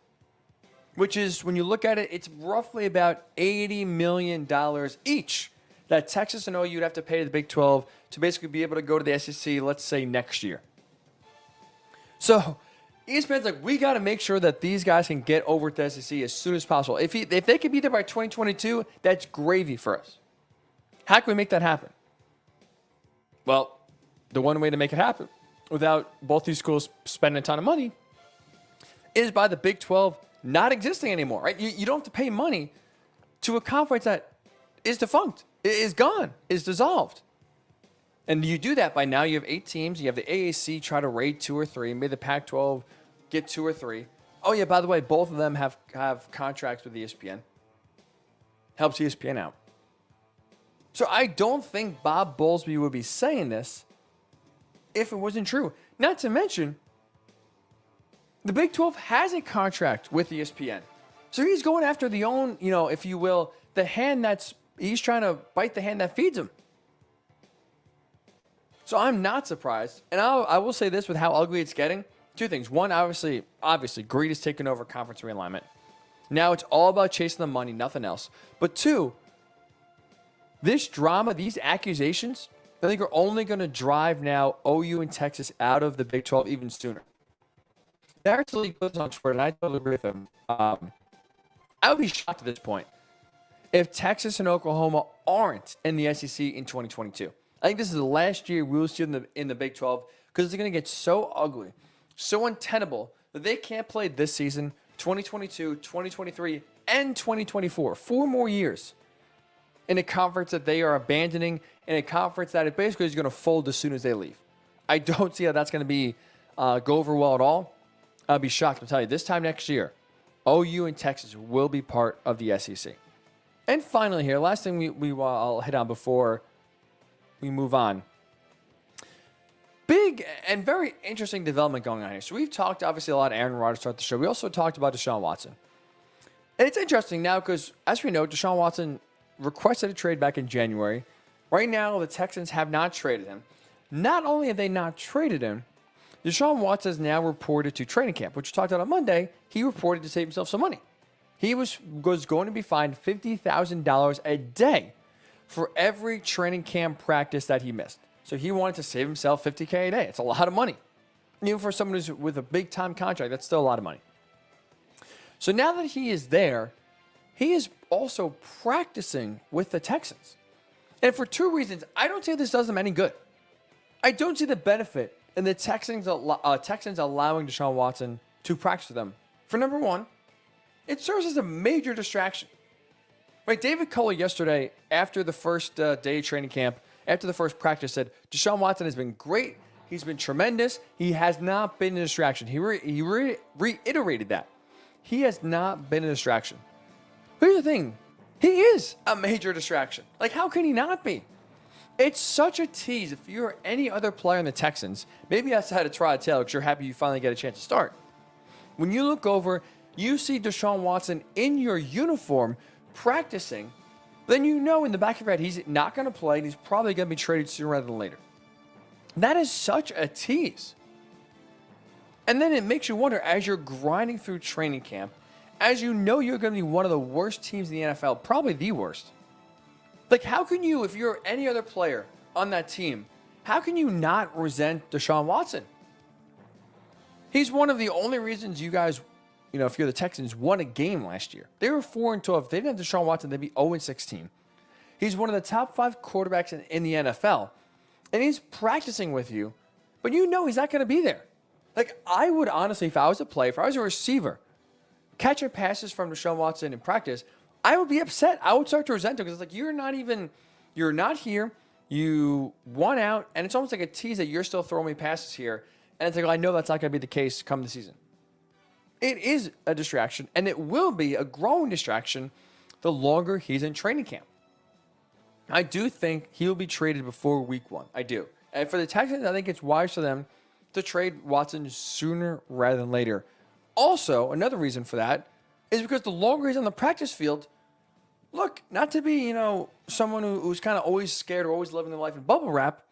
Which is, when you look at it, it's roughly about $80 million each that Texas and OU would have to pay to the Big 12 to basically be able to go to the SEC, let's say, next year. So ESPN's like, we got to make sure that these guys can get over to the SEC as soon as possible. If they can be there by 2022, that's gravy for us. How can we make that happen? Well, the one way to make it happen without both these schools spending a ton of money is by the Big 12 not existing anymore, right? You don't have to pay money to a conference that is defunct, is gone, is dissolved. And you do that by now you have 8 teams. You have the AAC try to raid 2 or 3. Maybe the Pac-12 get 2 or 3. Oh, yeah, by the way, both of them have contracts with ESPN. Helps ESPN out. So I don't think Bob Bowlesby would be saying this if it wasn't true. Not to mention, the Big 12 has a contract with ESPN. So he's going after the own, if you will, the hand he's trying to bite the hand that feeds him. So I'm not surprised. And I will say this with how ugly it's getting. 2 things. One, obviously, greed is taking over conference realignment. Now it's all about chasing the money, nothing else. But 2, this drama, these accusations, I think are only going to drive now OU and Texas out of the Big 12 even sooner. Actually puts on Twitter, and I totally agree with him. I would be shocked at this point if Texas and Oklahoma aren't in the SEC in 2022. I think this is the last year we will see in the Big 12 because it's going to get so ugly, so untenable that they can't play this season, 2022, 2023, and 2024. 4 more years in a conference that they are abandoning, in a conference that it basically is going to fold as soon as they leave. I don't see how that's going to be go over well at all. I'll be shocked to tell you, this time next year, OU and Texas will be part of the SEC. And finally here, last thing I'll hit on before we move on. Big and very interesting development going on here. So we've talked, obviously, a lot of AaronRodgers throughout the show. We also talked about Deshaun Watson. And it's interesting now because, as we know, Deshaun Watson requested a trade back in January. Right now, the Texans have not traded him. Not only have they not traded him, Deshaun Watson has now reported to training camp, which we talked about on Monday. He reported to save himself some money. He was going to be fined $50,000 a day for every training camp practice that he missed. So he wanted to save himself $50K a day. It's a lot of money. Even for someone who's with a big-time contract, that's still a lot of money. So now that he is there, he is also practicing with the Texans. And for two reasons, I don't think this does them any good. I don't see the benefit in the Texans allowing Deshaun Watson to practice with them. For number one, it serves as a major distraction. Right, David Culley yesterday, after the first day of training camp, after the first practice, said, Deshaun Watson has been great. He's been tremendous. He has not been a distraction. He reiterated that. He has not been a distraction. Here's the thing. He is a major distraction. Like, how can he not be? It's such a tease. If you're any other player in the Texans, maybe outside of Tyrod Taylor, because you're happy you finally get a chance to start. When you look over, you see Deshaun Watson in your uniform practicing, then you know in the back of your head he's not going to play and he's probably going to be traded sooner rather than later. That is such a tease. And then it makes you wonder, as you're grinding through training camp, as you know you're going to be one of the worst teams in the NFL, probably the worst. Like, how can you, if you're any other player on that team, how can you not resent Deshaun Watson? He's one of the only reasons you guys, if you're the Texans, won a game last year. They were 4-12. If they didn't have Deshaun Watson, they'd be 0-16. He's one of the top 5 quarterbacks in the NFL. And he's practicing with you, but you know he's not going to be there. Like, I would honestly, if I was a player, if I was a receiver, catching passes from Deshaun Watson in practice, I would be upset. I would start to resent him because it's like, you're not here. You won out, and it's almost like a tease that you're still throwing me passes here. And it's like, I know that's not going to be the case come the season. It is a distraction, and it will be a growing distraction the longer he's in training camp. I do think he'll be traded before week 1. I do. And for the Texans, I think it's wise for them to trade Watson sooner rather than later. Also, another reason for that is because the longer he's on the practice field, look, not to be, someone who's kind of always scared or always living their life in bubble wrap,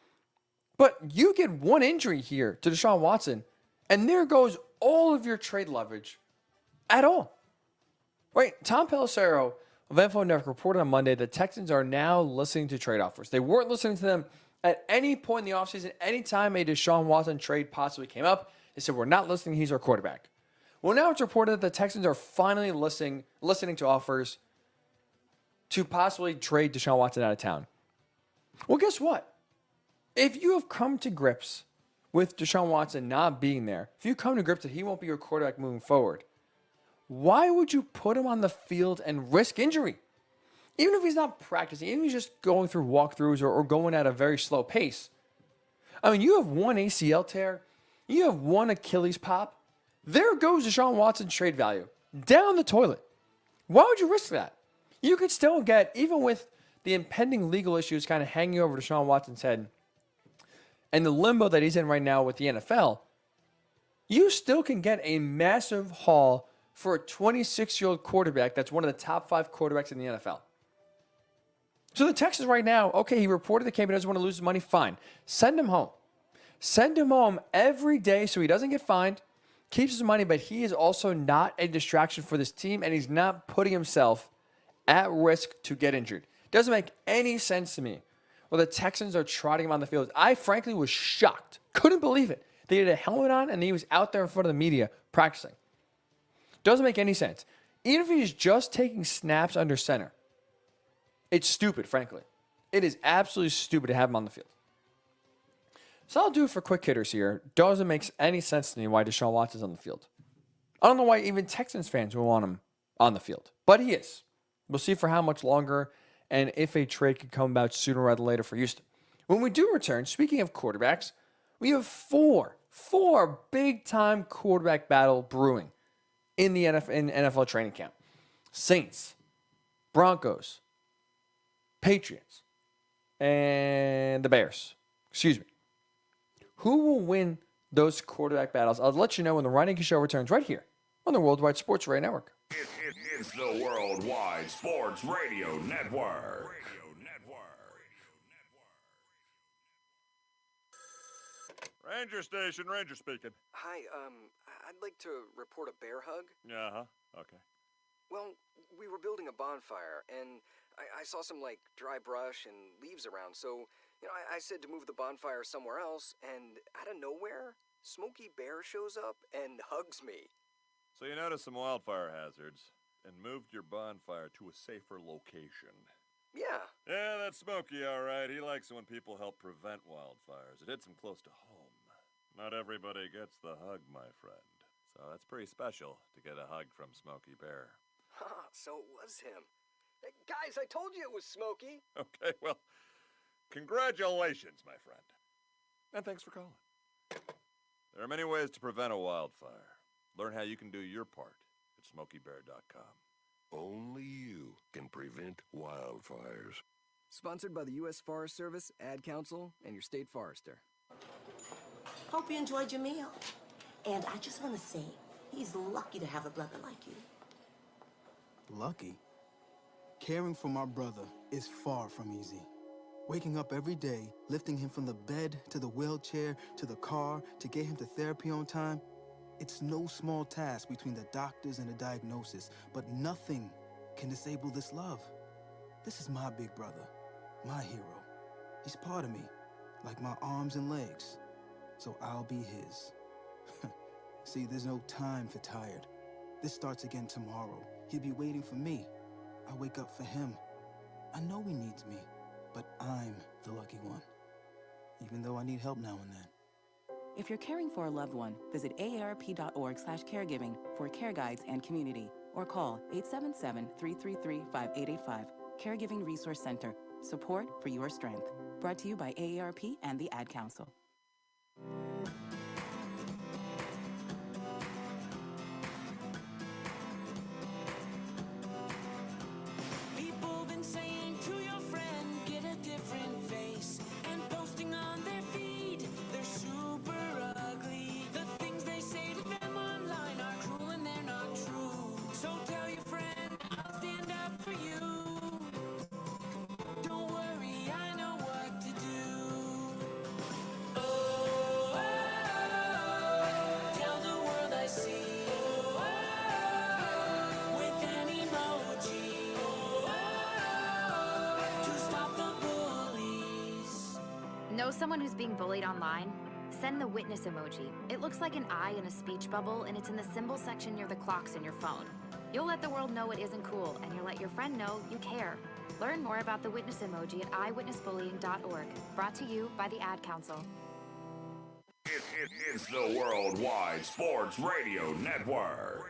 but you get one injury here to Deshaun Watson, and there goes all of your trade leverage at all. Right? Tom Pelissero of Info Network reported on Monday that Texans are now listening to trade offers. They weren't listening to them at any point in the offseason. Any time a Deshaun Watson trade possibly came up, they said, we're not listening. He's our quarterback. Well, now it's reported that the Texans are finally listening to offers to possibly trade Deshaun Watson out of town. Well, guess what? If you have come to grips with Deshaun Watson not being there, if you come to grips that he won't be your quarterback moving forward, why would you put him on the field and risk injury? Even if he's not practicing, even if he's just going through walkthroughs or going at a very slow pace. I mean, you have one ACL tear. You have one Achilles pop. There goes Deshaun Watson's trade value. Down the toilet. Why would you risk that? You could still get, even with the impending legal issues kind of hanging over Deshaun Watson's head and the limbo that he's in right now with the NFL, you still can get a massive haul for a 26-year-old quarterback that's one of the top 5 quarterbacks in the NFL. So the Texans right now, okay, he reported the camp, he doesn't want to lose his money, fine. Send him home. Send him home every day so he doesn't get fined, keeps his money, but he is also not a distraction for this team, and he's not putting himself at risk to get injured. Doesn't make any sense to me. Well, the Texans are trotting him on the field. I frankly was shocked. Couldn't believe it. They had a helmet on, and he was out there in front of the media practicing. Doesn't make any sense. Even if he's just taking snaps under center, it's stupid, frankly. It is absolutely stupid to have him on the field. So I'll do it for quick hitters here. Doesn't make any sense to me why Deshaun Watson's on the field. I don't know why even Texans fans will want him on the field, but he is. We'll see for how much longer and if a trade could come about sooner rather than later for Houston. When we do return, speaking of quarterbacks, we have four big-time quarterback battle brewing in the NFL training camp. Saints, Broncos, Patriots, and the Bears. Excuse me. Who will win those quarterback battles? I'll let you know when the Ryan Hickey Show returns right here on the Worldwide Sports Radio Network. It's the Worldwide Sports Radio Network. Ranger station, Ranger speaking. Hi, I'd like to report a bear hug. Uh-huh, okay. Well, we were building a bonfire, and I saw some, dry brush and leaves around, so, I said to move the bonfire somewhere else, and out of nowhere, Smokey Bear shows up and hugs me. So you noticed some wildfire hazards and moved your bonfire to a safer location. Yeah. Yeah, that's Smokey, all right. He likes it when people help prevent wildfires. It hits him close to home. Not everybody gets the hug, my friend. So that's pretty special to get a hug from Smokey Bear. So it was him. Hey, guys, I told you it was Smokey. Okay, well, congratulations, my friend. And thanks for calling. There are many ways to prevent a wildfire. Learn how you can do your part at SmokeyBear.com. Only you can prevent wildfires. Sponsored by the U.S. Forest Service, Ad Council, and your state forester. Hope you enjoyed your meal. And I just want to say, he's lucky to have a brother like you. Lucky? Caring for my brother is far from easy. Waking up every day, lifting him from the bed to the wheelchair to the car to get him to therapy on time, it's no small task between the doctors and the diagnosis, but nothing can disable this love. This is my big brother, my hero. He's part of me, like my arms and legs, so I'll be his. See, there's no time for tired. This starts again tomorrow. He'll be waiting for me. I wake up for him. I know he needs me, but I'm the lucky one, even though I need help now and then. If you're caring for a loved one, visit aarp.org/caregiving for care guides and community, or call 877-333-5885. Caregiving Resource Center. Support for your strength. Brought to you by AARP and the Ad Council. People been saying to your friend, get a different face, and posting on their feed, they're super ugly. The things they say to them online are cruel and they're not true. So tell your friend, I'll stand up for you. Don't worry, I know what to do. Oh, tell the world I see. With an emoji. To stop the bullies. Know someone who's being bullied online? Send the witness emoji. It looks like an eye in a speech bubble, and it's in the symbol section near the clocks in your phone. You'll let the world know it isn't cool, and you'll let your friend know you care. Learn more about the witness emoji at eyewitnessbullying.org. Brought to you by the Ad Council. It's the Worldwide Sports Radio Network.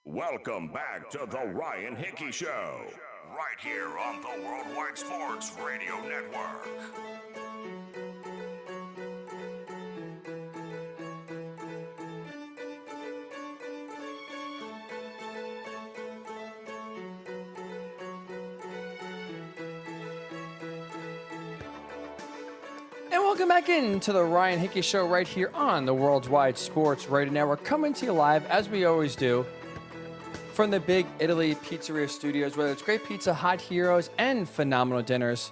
Welcome back to the Ryan Hickey Show, right here on the Worldwide Sports Radio Network. And welcome back into the Ryan Hickey Show right here on the Worldwide Sports Radio Network, coming to you live, as we always do, from the Big Italy Pizzeria Studios. Whether it's great pizza, hot heroes, and phenomenal dinners,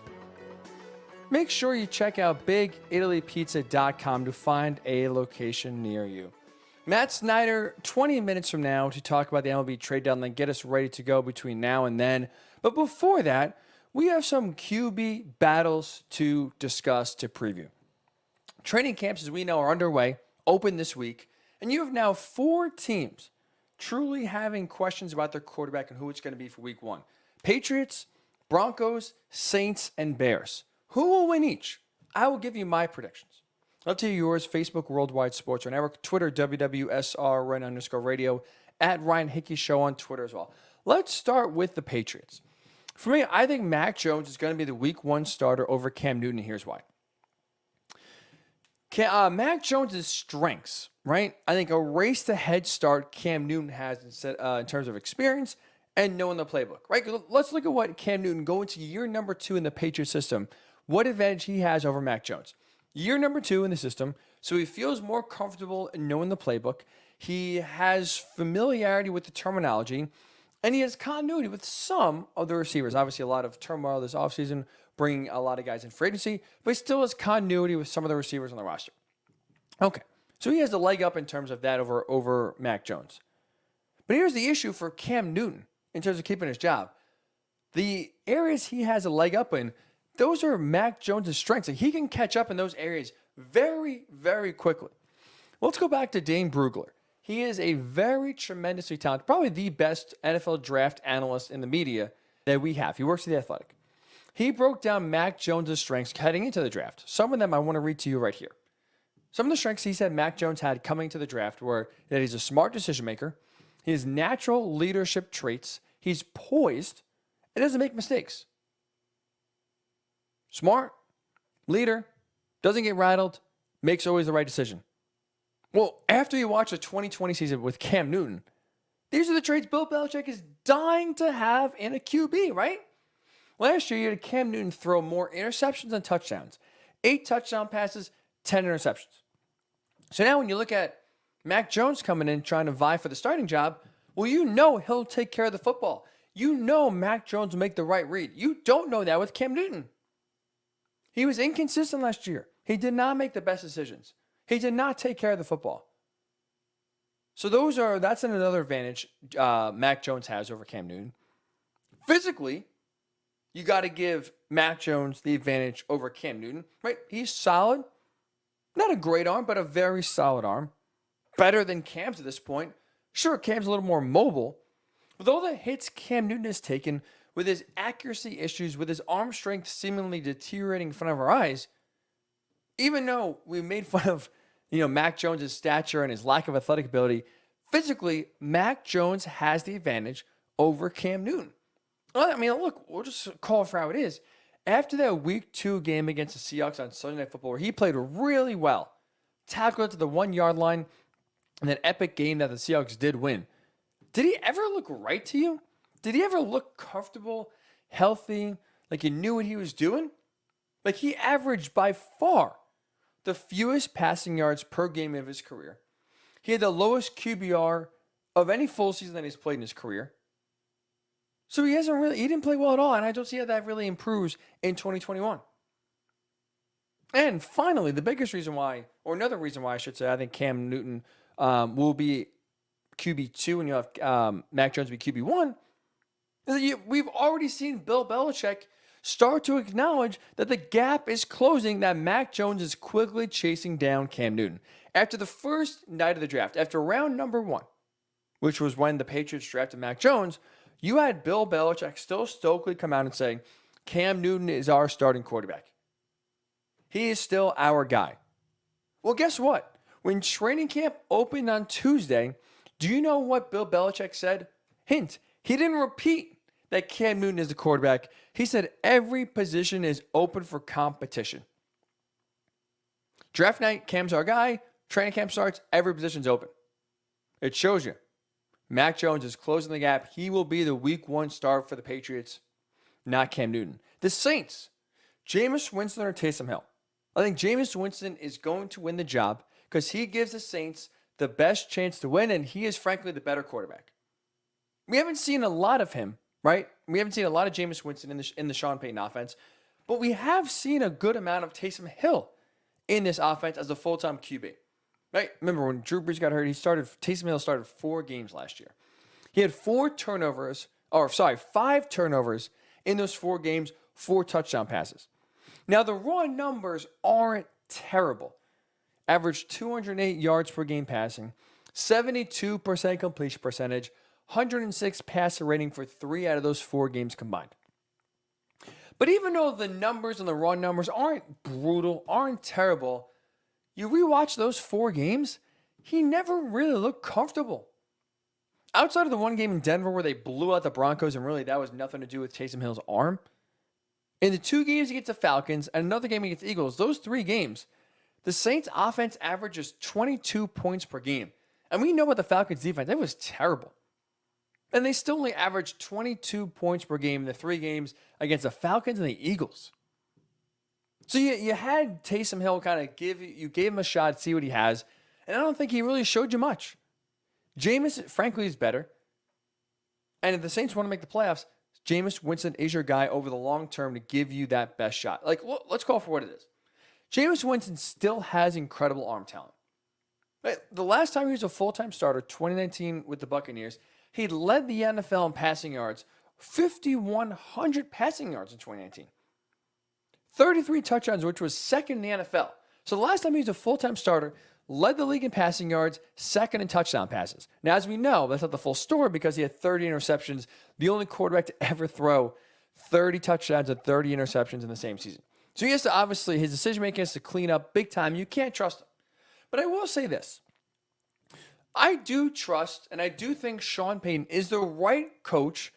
make sure you check out BigItalyPizza.com to find a location near you. Matt Snyder, 20 minutes from now, to talk about the MLB trade deadline, get us ready to go between now and then. But before that, we have some QB battles to discuss, to preview. Training camps, as we know, are underway, open this week, and you have now 4 teams truly having questions about their quarterback and who it's going to be for week 1. Patriots, Broncos, Saints, and Bears. Who will win each? I will give you my predictions. Love to hear yours. Facebook, Worldwide Sports Network. Twitter, WWSRN_radio. At Ryan Hickey Show on Twitter as well. Let's start with the Patriots. For me, I think Mac Jones is going to be the week 1 starter over Cam Newton, and here's why. Mac Jones' strengths, right? I think a race to head start Cam Newton has in terms of experience and knowing the playbook, right? Let's look at what Cam Newton going to year number 2 in the Patriot system, what advantage he has over Mac Jones. Year number 2 in the system, so he feels more comfortable in knowing the playbook. He has familiarity with the terminology, and he has continuity with some of the receivers. Obviously, a lot of turmoil this offseason bringing a lot of guys in free agency, but he still has continuity with some of the receivers on the roster. Okay, so he has the leg up in terms of that over Mac Jones. But here's the issue for Cam Newton in terms of keeping his job. The areas he has a leg up in, those are Mac Jones' strengths. And he can catch up in those areas very, very quickly. Let's go back to Dane Brugler. He is a very tremendously talented, probably the best NFL draft analyst in the media that we have. He works at The Athletic. He broke down Mac Jones' strengths heading into the draft. Some of them I want to read to you right here. Some of the strengths he said Mac Jones had coming to the draft were that he's a smart decision maker, he has natural leadership traits, he's poised, and doesn't make mistakes. Smart, leader, doesn't get rattled, makes always the right decision. Well, after you watch the 2020 season with Cam Newton, these are the traits Bill Belichick is dying to have in a QB, right? Last year, you had Cam Newton throw more interceptions than touchdowns. 8 touchdown passes, 10 interceptions. So now when you look at Mac Jones coming in trying to vie for the starting job, well, you know he'll take care of the football. You know Mac Jones will make the right read. You don't know that with Cam Newton. He was inconsistent last year. He did not make the best decisions. He did not take care of the football. So that's another advantage Mac Jones has over Cam Newton. Physically, you got to give Mac Jones the advantage over Cam Newton, right? He's solid. Not a great arm, but a very solid arm. Better than Cam's at this point. Sure, Cam's a little more mobile. With all the hits Cam Newton has taken, with his accuracy issues, with his arm strength seemingly deteriorating in front of our eyes, even though we made fun of, Mac Jones' stature and his lack of athletic ability, physically, Mac Jones has the advantage over Cam Newton. I mean, look, we'll just call it for how it is. After that Week 2 game against the Seahawks on Sunday Night Football, where he played really well, tackled it to the 1-yard line, in that epic game that the Seahawks did win, did he ever look right to you? Did he ever look comfortable, healthy, like you knew what he was doing? Like he averaged by far the fewest passing yards per game of his career. He had the lowest QBR of any full season that he's played in his career. So he didn't play well at all, and I don't see how that really improves in 2021. And finally, the biggest reason why, or another reason why I should say, I think Cam Newton will be QB2 and you'll have Mac Jones be QB1, is that we've already seen Bill Belichick start to acknowledge that the gap is closing, that Mac Jones is quickly chasing down Cam Newton. After the first night of the draft, after round number 1, which was when the Patriots drafted Mac Jones, you had Bill Belichick still stokely come out and say, Cam Newton is our starting quarterback. He is still our guy. Well, guess what? When training camp opened on Tuesday, do you know what Bill Belichick said? Hint, he didn't repeat that Cam Newton is the quarterback. He said every position is open for competition. Draft night, Cam's our guy. Training camp starts, every position's open. It shows you. Mac Jones is closing the gap. He will be the Week 1 start for the Patriots, not Cam Newton. The Saints, Jameis Winston or Taysom Hill. I think Jameis Winston is going to win the job because he gives the Saints the best chance to win, and he is frankly the better quarterback. We haven't seen a lot of him, right? We haven't seen a lot of Jameis Winston in the Sean Payton offense, but we have seen a good amount of Taysom Hill in this offense as a full-time QB. Right? Remember when Drew Brees got hurt, Taysom Hill started 4 games last year. He had 5 turnovers in those 4 games, 4 touchdown passes. Now, the raw numbers aren't terrible. Averaged 208 yards per game passing, 72% completion percentage, 106 passer rating for 3 out of those 4 games combined. But even though the numbers and the raw numbers aren't brutal, aren't terrible, you rewatch those 4 games, he never really looked comfortable. Outside of the one game in Denver where they blew out the Broncos and really that was nothing to do with Taysom Hill's arm, in the 2 games against the Falcons and another game against the Eagles, those 3 games, the Saints offense averages 22 points per game. And we know about the Falcons defense, it was terrible. And they still only averaged 22 points per game in the 3 games against the Falcons and the Eagles. So you had Taysom Hill kind of gave him a shot, see what he has, and I don't think he really showed you much. Jameis, frankly, is better. And if the Saints want to make the playoffs, Jameis Winston is your guy over the long term to give you that best shot. Like, let's call it for what it is. Jameis Winston still has incredible arm talent. Right? The last time he was a full-time starter, 2019 with the Buccaneers, he led the NFL in passing yards, 5,100 passing yards in 2019. 33 touchdowns, which was second in the NFL. So the last time he was a full-time starter, led the league in passing yards, second in touchdown passes. Now, as we know, that's not the full story because he had 30 interceptions, the only quarterback to ever throw 30 touchdowns and 30 interceptions in the same season. So he has to, obviously, his decision-making has to clean up big time. You can't trust him. But I will say this. I do trust, and I do think Sean Payton is the right coach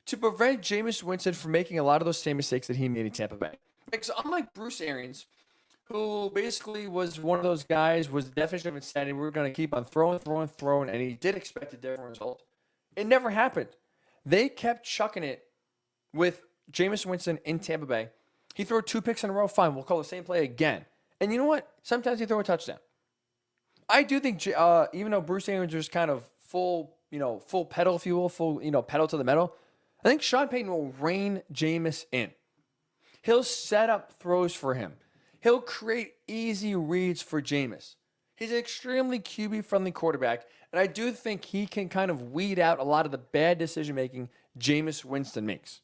to prevent Jameis Winston from making a lot of those same mistakes that he made in Tampa Bay. Because unlike Bruce Arians, who basically was one of those guys, was the definition of insanity. We were going to keep on throwing, and he did expect a different result. It never happened. They kept chucking it with Jameis Winston in Tampa Bay. He threw 2 picks in a row, fine. We'll call the same play again. And you know what? Sometimes he throw a touchdown. I do think, even though Bruce Arians was kind of full pedal, if you will, pedal to the metal, I think Sean Payton will rein Jameis in. He'll set up throws for him. He'll create easy reads for Jameis. He's an extremely QB-friendly quarterback, and I do think he can kind of weed out a lot of the bad decision-making Jameis Winston makes.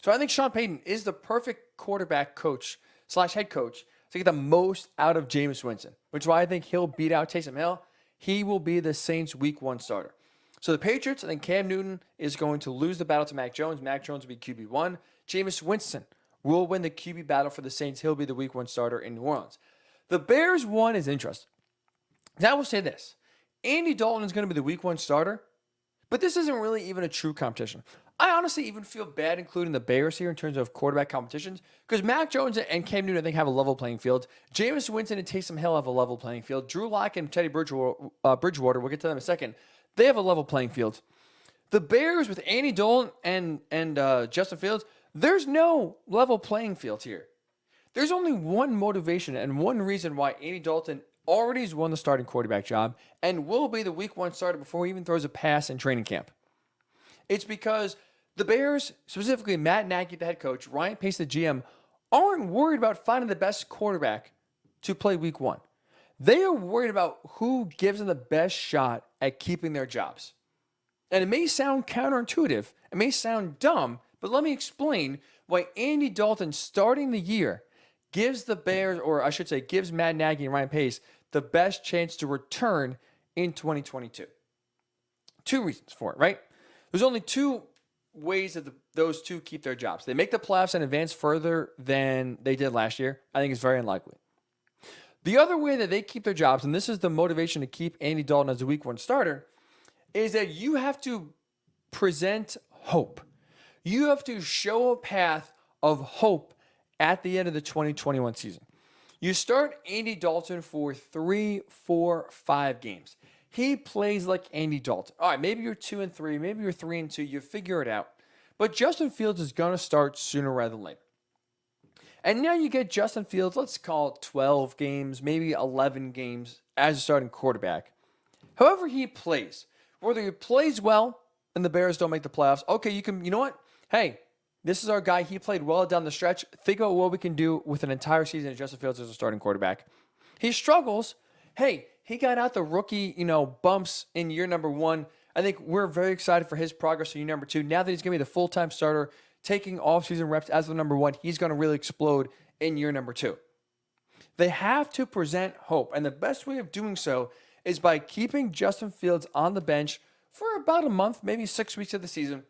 So I think Sean Payton is the perfect quarterback coach / head coach to get the most out of Jameis Winston, which is why I think he'll beat out Taysom Hill. He will be the Saints' Week 1 starter. So the Patriots, I think Cam Newton is going to lose the battle to Mac Jones. Mac Jones will be QB1. Jameis Winston will win the QB battle for the Saints. He'll be the Week 1 starter in New Orleans. The Bears one is interesting. Now I will say this. Andy Dalton is going to be the Week 1 starter, but this isn't really even a true competition. I honestly even feel bad including the Bears here in terms of quarterback competitions because Mac Jones and Cam Newton, I think, have a level playing field. Jameis Winston and Taysom Hill have a level playing field. Drew Lock and Teddy Bridgewater, we'll get to them in a second, they have a level playing field. The Bears with Andy Dalton and Justin Fields, there's no level playing field here. There's only one motivation and one reason why Andy Dalton already has won the starting quarterback job and will be the Week 1 starter before he even throws a pass in training camp. It's because the Bears, specifically Matt Nagy, the head coach, Ryan Pace, the GM, aren't worried about finding the best quarterback to play Week 1. They are worried about who gives them the best shot at keeping their jobs. And it may sound counterintuitive, it may sound dumb, but let me explain why Andy Dalton starting the year gives the Bears, or I should say gives Matt Nagy and Ryan Pace the best chance to return in 2022. 2 reasons for it, right? There's only 2 ways that those two keep their jobs. They make the playoffs and advance further than they did last year. I think it's very unlikely. The other way that they keep their jobs, and this is the motivation to keep Andy Dalton as a Week 1 starter, is that you have to present hope. You have to show a path of hope at the end of the 2021 season. You start Andy Dalton for 3, 4, 5 games. He plays like Andy Dalton. All right, maybe you're 2-3, maybe you're 3-2. You figure it out. But Justin Fields is going to start sooner rather than later. And now you get Justin Fields, let's call it 12 games, maybe 11 games as a starting quarterback. However he plays, whether he plays well and the Bears don't make the playoffs, okay, you know what? Hey, this is our guy. He played well down the stretch. Think about what we can do with an entire season of Justin Fields as a starting quarterback. He struggles. Hey, he got out the rookie, bumps in year number 1. I think we're very excited for his progress in year number 2. Now that he's going to be the full-time starter, taking off-season reps as the number 1, he's going to really explode in year number 2. They have to present hope, and the best way of doing so is by keeping Justin Fields on the bench for about a month, maybe 6 weeks of the season,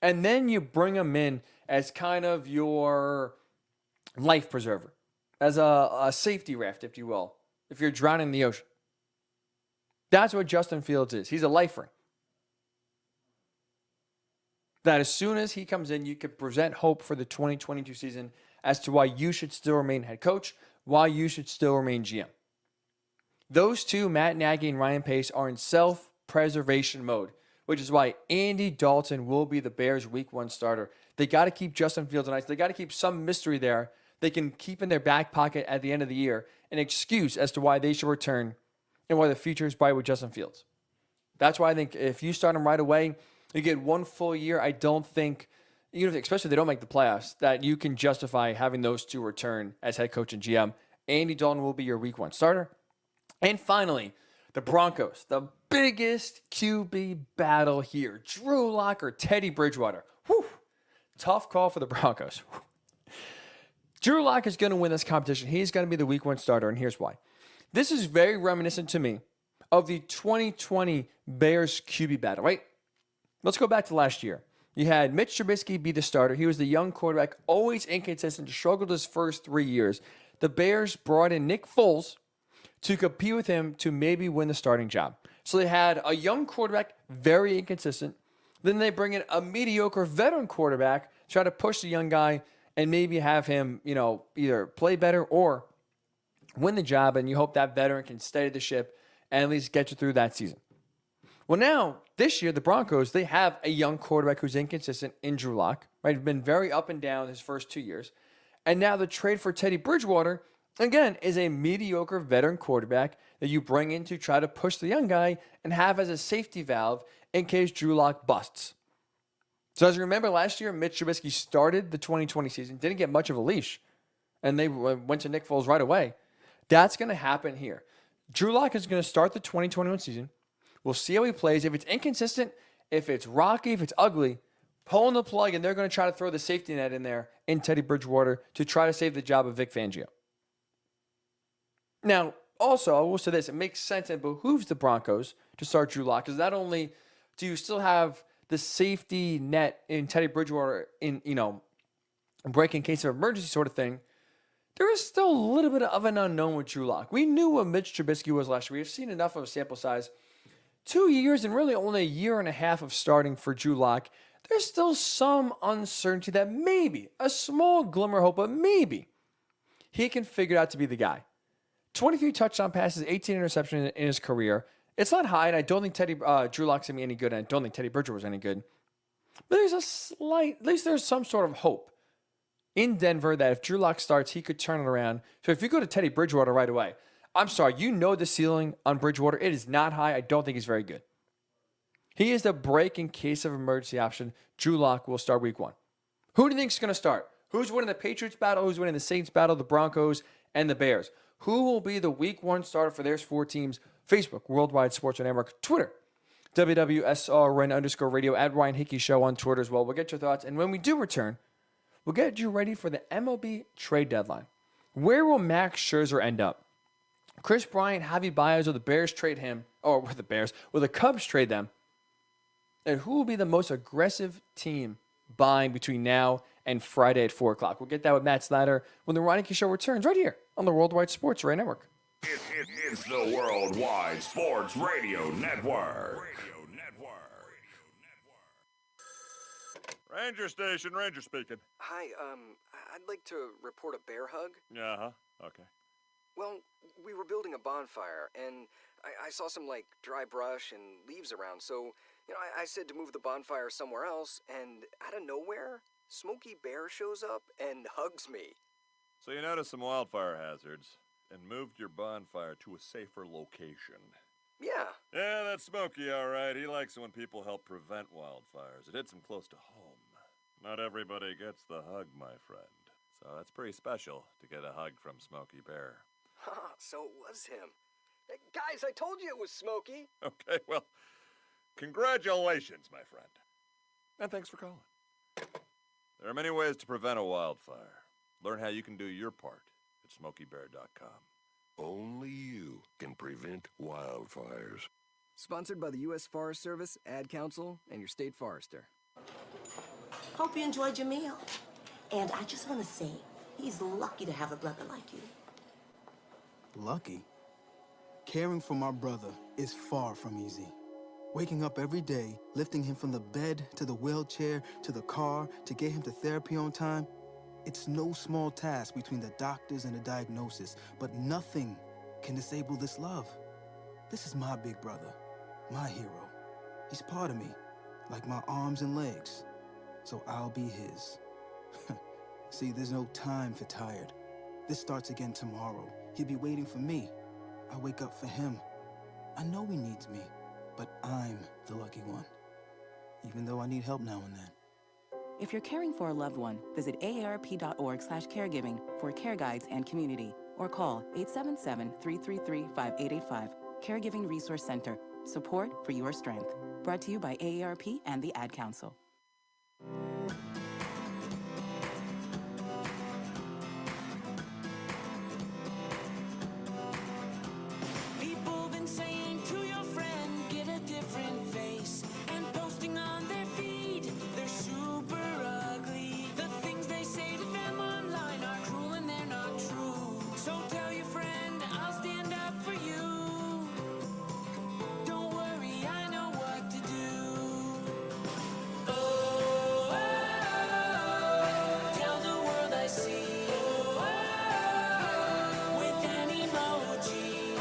and then you bring him in as kind of your life preserver, as a safety raft, if you will, if you're drowning in the ocean. That's what Justin Fields is. He's a lifer. That as soon as he comes in, you could present hope for the 2022 season as to why you should still remain head coach, why you should still remain GM. Those two, Matt Nagy and Ryan Pace, are in self-preservation mode, which is why Andy Dalton will be the Bears' Week 1 starter. They got to keep Justin Fields on ice. They got to keep some mystery there they can keep in their back pocket at the end of the year, an excuse as to why they should return and why the future is bright with Justin Fields. That's why I think if you start him right away, you get 1 full year. I don't think especially if they don't make the playoffs, that you can justify having those two return as head coach and GM. Andy Dalton will be your week 1 starter. And finally, the Broncos, the biggest QB battle here. Drew Lock or Teddy Bridgewater. Whew. Tough call for the Broncos. Drew Lock is going to win this competition. He's going to be the week 1 starter, and here's why. This is very reminiscent to me of the 2020 Bears QB battle, right? Let's go back to last year. You had Mitch Trubisky be the starter. He was the young quarterback, always inconsistent, struggled his first 3 years. The Bears brought in Nick Foles to compete with him to maybe win the starting job. So they had a young quarterback, very inconsistent. Then they bring in a mediocre veteran quarterback, try to push the young guy and maybe have him, either play better or win the job. And you hope that veteran can steady the ship and at least get you through that season. Well, now, this year, the Broncos, they have a young quarterback who's inconsistent in Drew Lock, right? He's been very up and down his first 2 years. And now the trade for Teddy Bridgewater, again, is a mediocre veteran quarterback that you bring in to try to push the young guy and have as a safety valve in case Drew Lock busts. So as you remember, last year, Mitch Trubisky started the 2020 season, didn't get much of a leash, and they went to Nick Foles right away. That's going to happen here. Drew Lock is going to start the 2021 season. We'll see how he plays. If it's inconsistent, if it's rocky, if it's ugly, pulling the plug, and they're going to try to throw the safety net in there in Teddy Bridgewater to try to save the job of Vic Fangio. Now, also, I will say this. It makes sense and behooves the Broncos to start Drew Lock because not only do you still have the safety net in Teddy Bridgewater in, break in case of emergency sort of thing, there is still a little bit of an unknown with Drew Lock. We knew what Mitch Trubisky was last year. We've seen enough of a sample size. 2 years and really only a year and a half of starting for Drew Lock. There's still some uncertainty that maybe, a small glimmer of hope, but maybe he can figure out to be the guy. 23 touchdown passes, 18 interceptions in his career. It's not high, and I don't think Drew Lock's going to be any good, and I don't think Teddy Bridgewater's any good. But there's at least there's some sort of hope in Denver that if Drew Lock starts, he could turn it around. So if you go to Teddy Bridgewater right away, I'm sorry, the ceiling on Bridgewater. It is not high. I don't think he's very good. He is the break in case of emergency option. Drew Lock will start week 1. Who do you think is going to start? Who's winning the Patriots battle? Who's winning the Saints battle? The Broncos and the Bears. Who will be the week 1 starter for their 4 teams? Facebook, Worldwide Sports Network, Twitter, WWSRN_radio, at Ryan Hickey Show on Twitter as well. We'll get your thoughts. And when we do return, we'll get you ready for the MLB trade deadline. Where will Max Scherzer end up? Chris Bryant, Javi Baez, will the Bears trade him? Or will the Cubs trade them? And who will be the most aggressive team buying between now and Friday at 4 o'clock? We'll get that with Matt Snyder when the Ryan Hickey Show returns right here on the Worldwide Sports Radio Network. It's the Worldwide Sports Radio Network. Ranger Station, Ranger speaking. Hi, I'd like to report a bear hug. Okay. Well, we were building a bonfire, and I saw some, dry brush and leaves around, so, I said to move the bonfire somewhere else, and out of nowhere, Smokey Bear shows up and hugs me. So you noticed some wildfire hazards and moved your bonfire to a safer location. Yeah. Yeah, that's Smokey, all right. He likes it when people help prevent wildfires. It hits him close to home. Not everybody gets the hug, my friend. So that's pretty special to get a hug from Smokey Bear. So it was him. Hey, guys, I told you it was Smokey. Okay, well, congratulations, my friend. And thanks for calling. There are many ways to prevent a wildfire. Learn how you can do your part at SmokeyBear.com. Only you can prevent wildfires. Sponsored by the U.S. Forest Service, Ad Council, and your state forester. Hope you enjoyed your meal. And I just want to say, he's lucky to have a brother like you. Lucky? Caring for my brother is far from easy. Waking up every day, lifting him from the bed to the wheelchair to the car to get him to therapy on time, it's no small task between the doctors and the diagnosis, but nothing can disable this love. This is my big brother, my hero. He's part of me, like my arms and legs, so I'll be his. See, there's no time for tired. This starts again tomorrow. He'll be waiting for me. I wake up for him. I know he needs me, but I'm the lucky one, even though I need help now and then. If you're caring for a loved one, visit aarp.org/caregiving for care guides and community, or call 877-333-5885. Caregiving Resource Center. Support for your strength. Brought to you by AARP and the Ad Council. People been saying to your friend, get a different face, and posting on their feed, they're super ugly. The things they say to them online are cruel and they're not true. So tell your friend, I'll stand up for you. Don't worry, I know what to do. Oh, tell the world I see. With an emoji.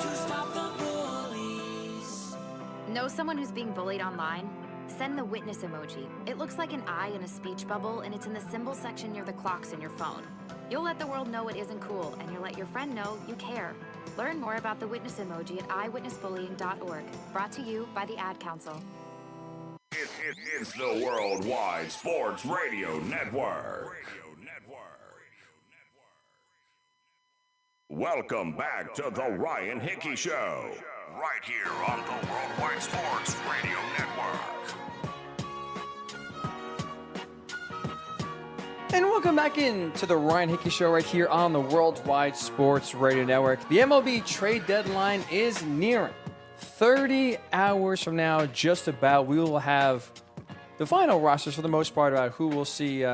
To stop the bullies. Know someone who's being bullied online? Send the witness emoji. It looks like an eye in a speech bubble, and it's in the symbol section near the clocks in your phone. You'll let the world know it isn't cool, and you'll let your friend know you care. Learn more about the witness emoji at eyewitnessbullying.org. Brought to you by the Ad Council. It's the Worldwide Sports Radio Network. Welcome back to the Ryan Hickey Show, right here on the Worldwide Sports Radio Network. And welcome back into the Ryan Hickey Show right here on the Worldwide Sports Radio Network. The MLB trade deadline is nearing. 30 hours from now, just about, we will have the final rosters for the most part about who will see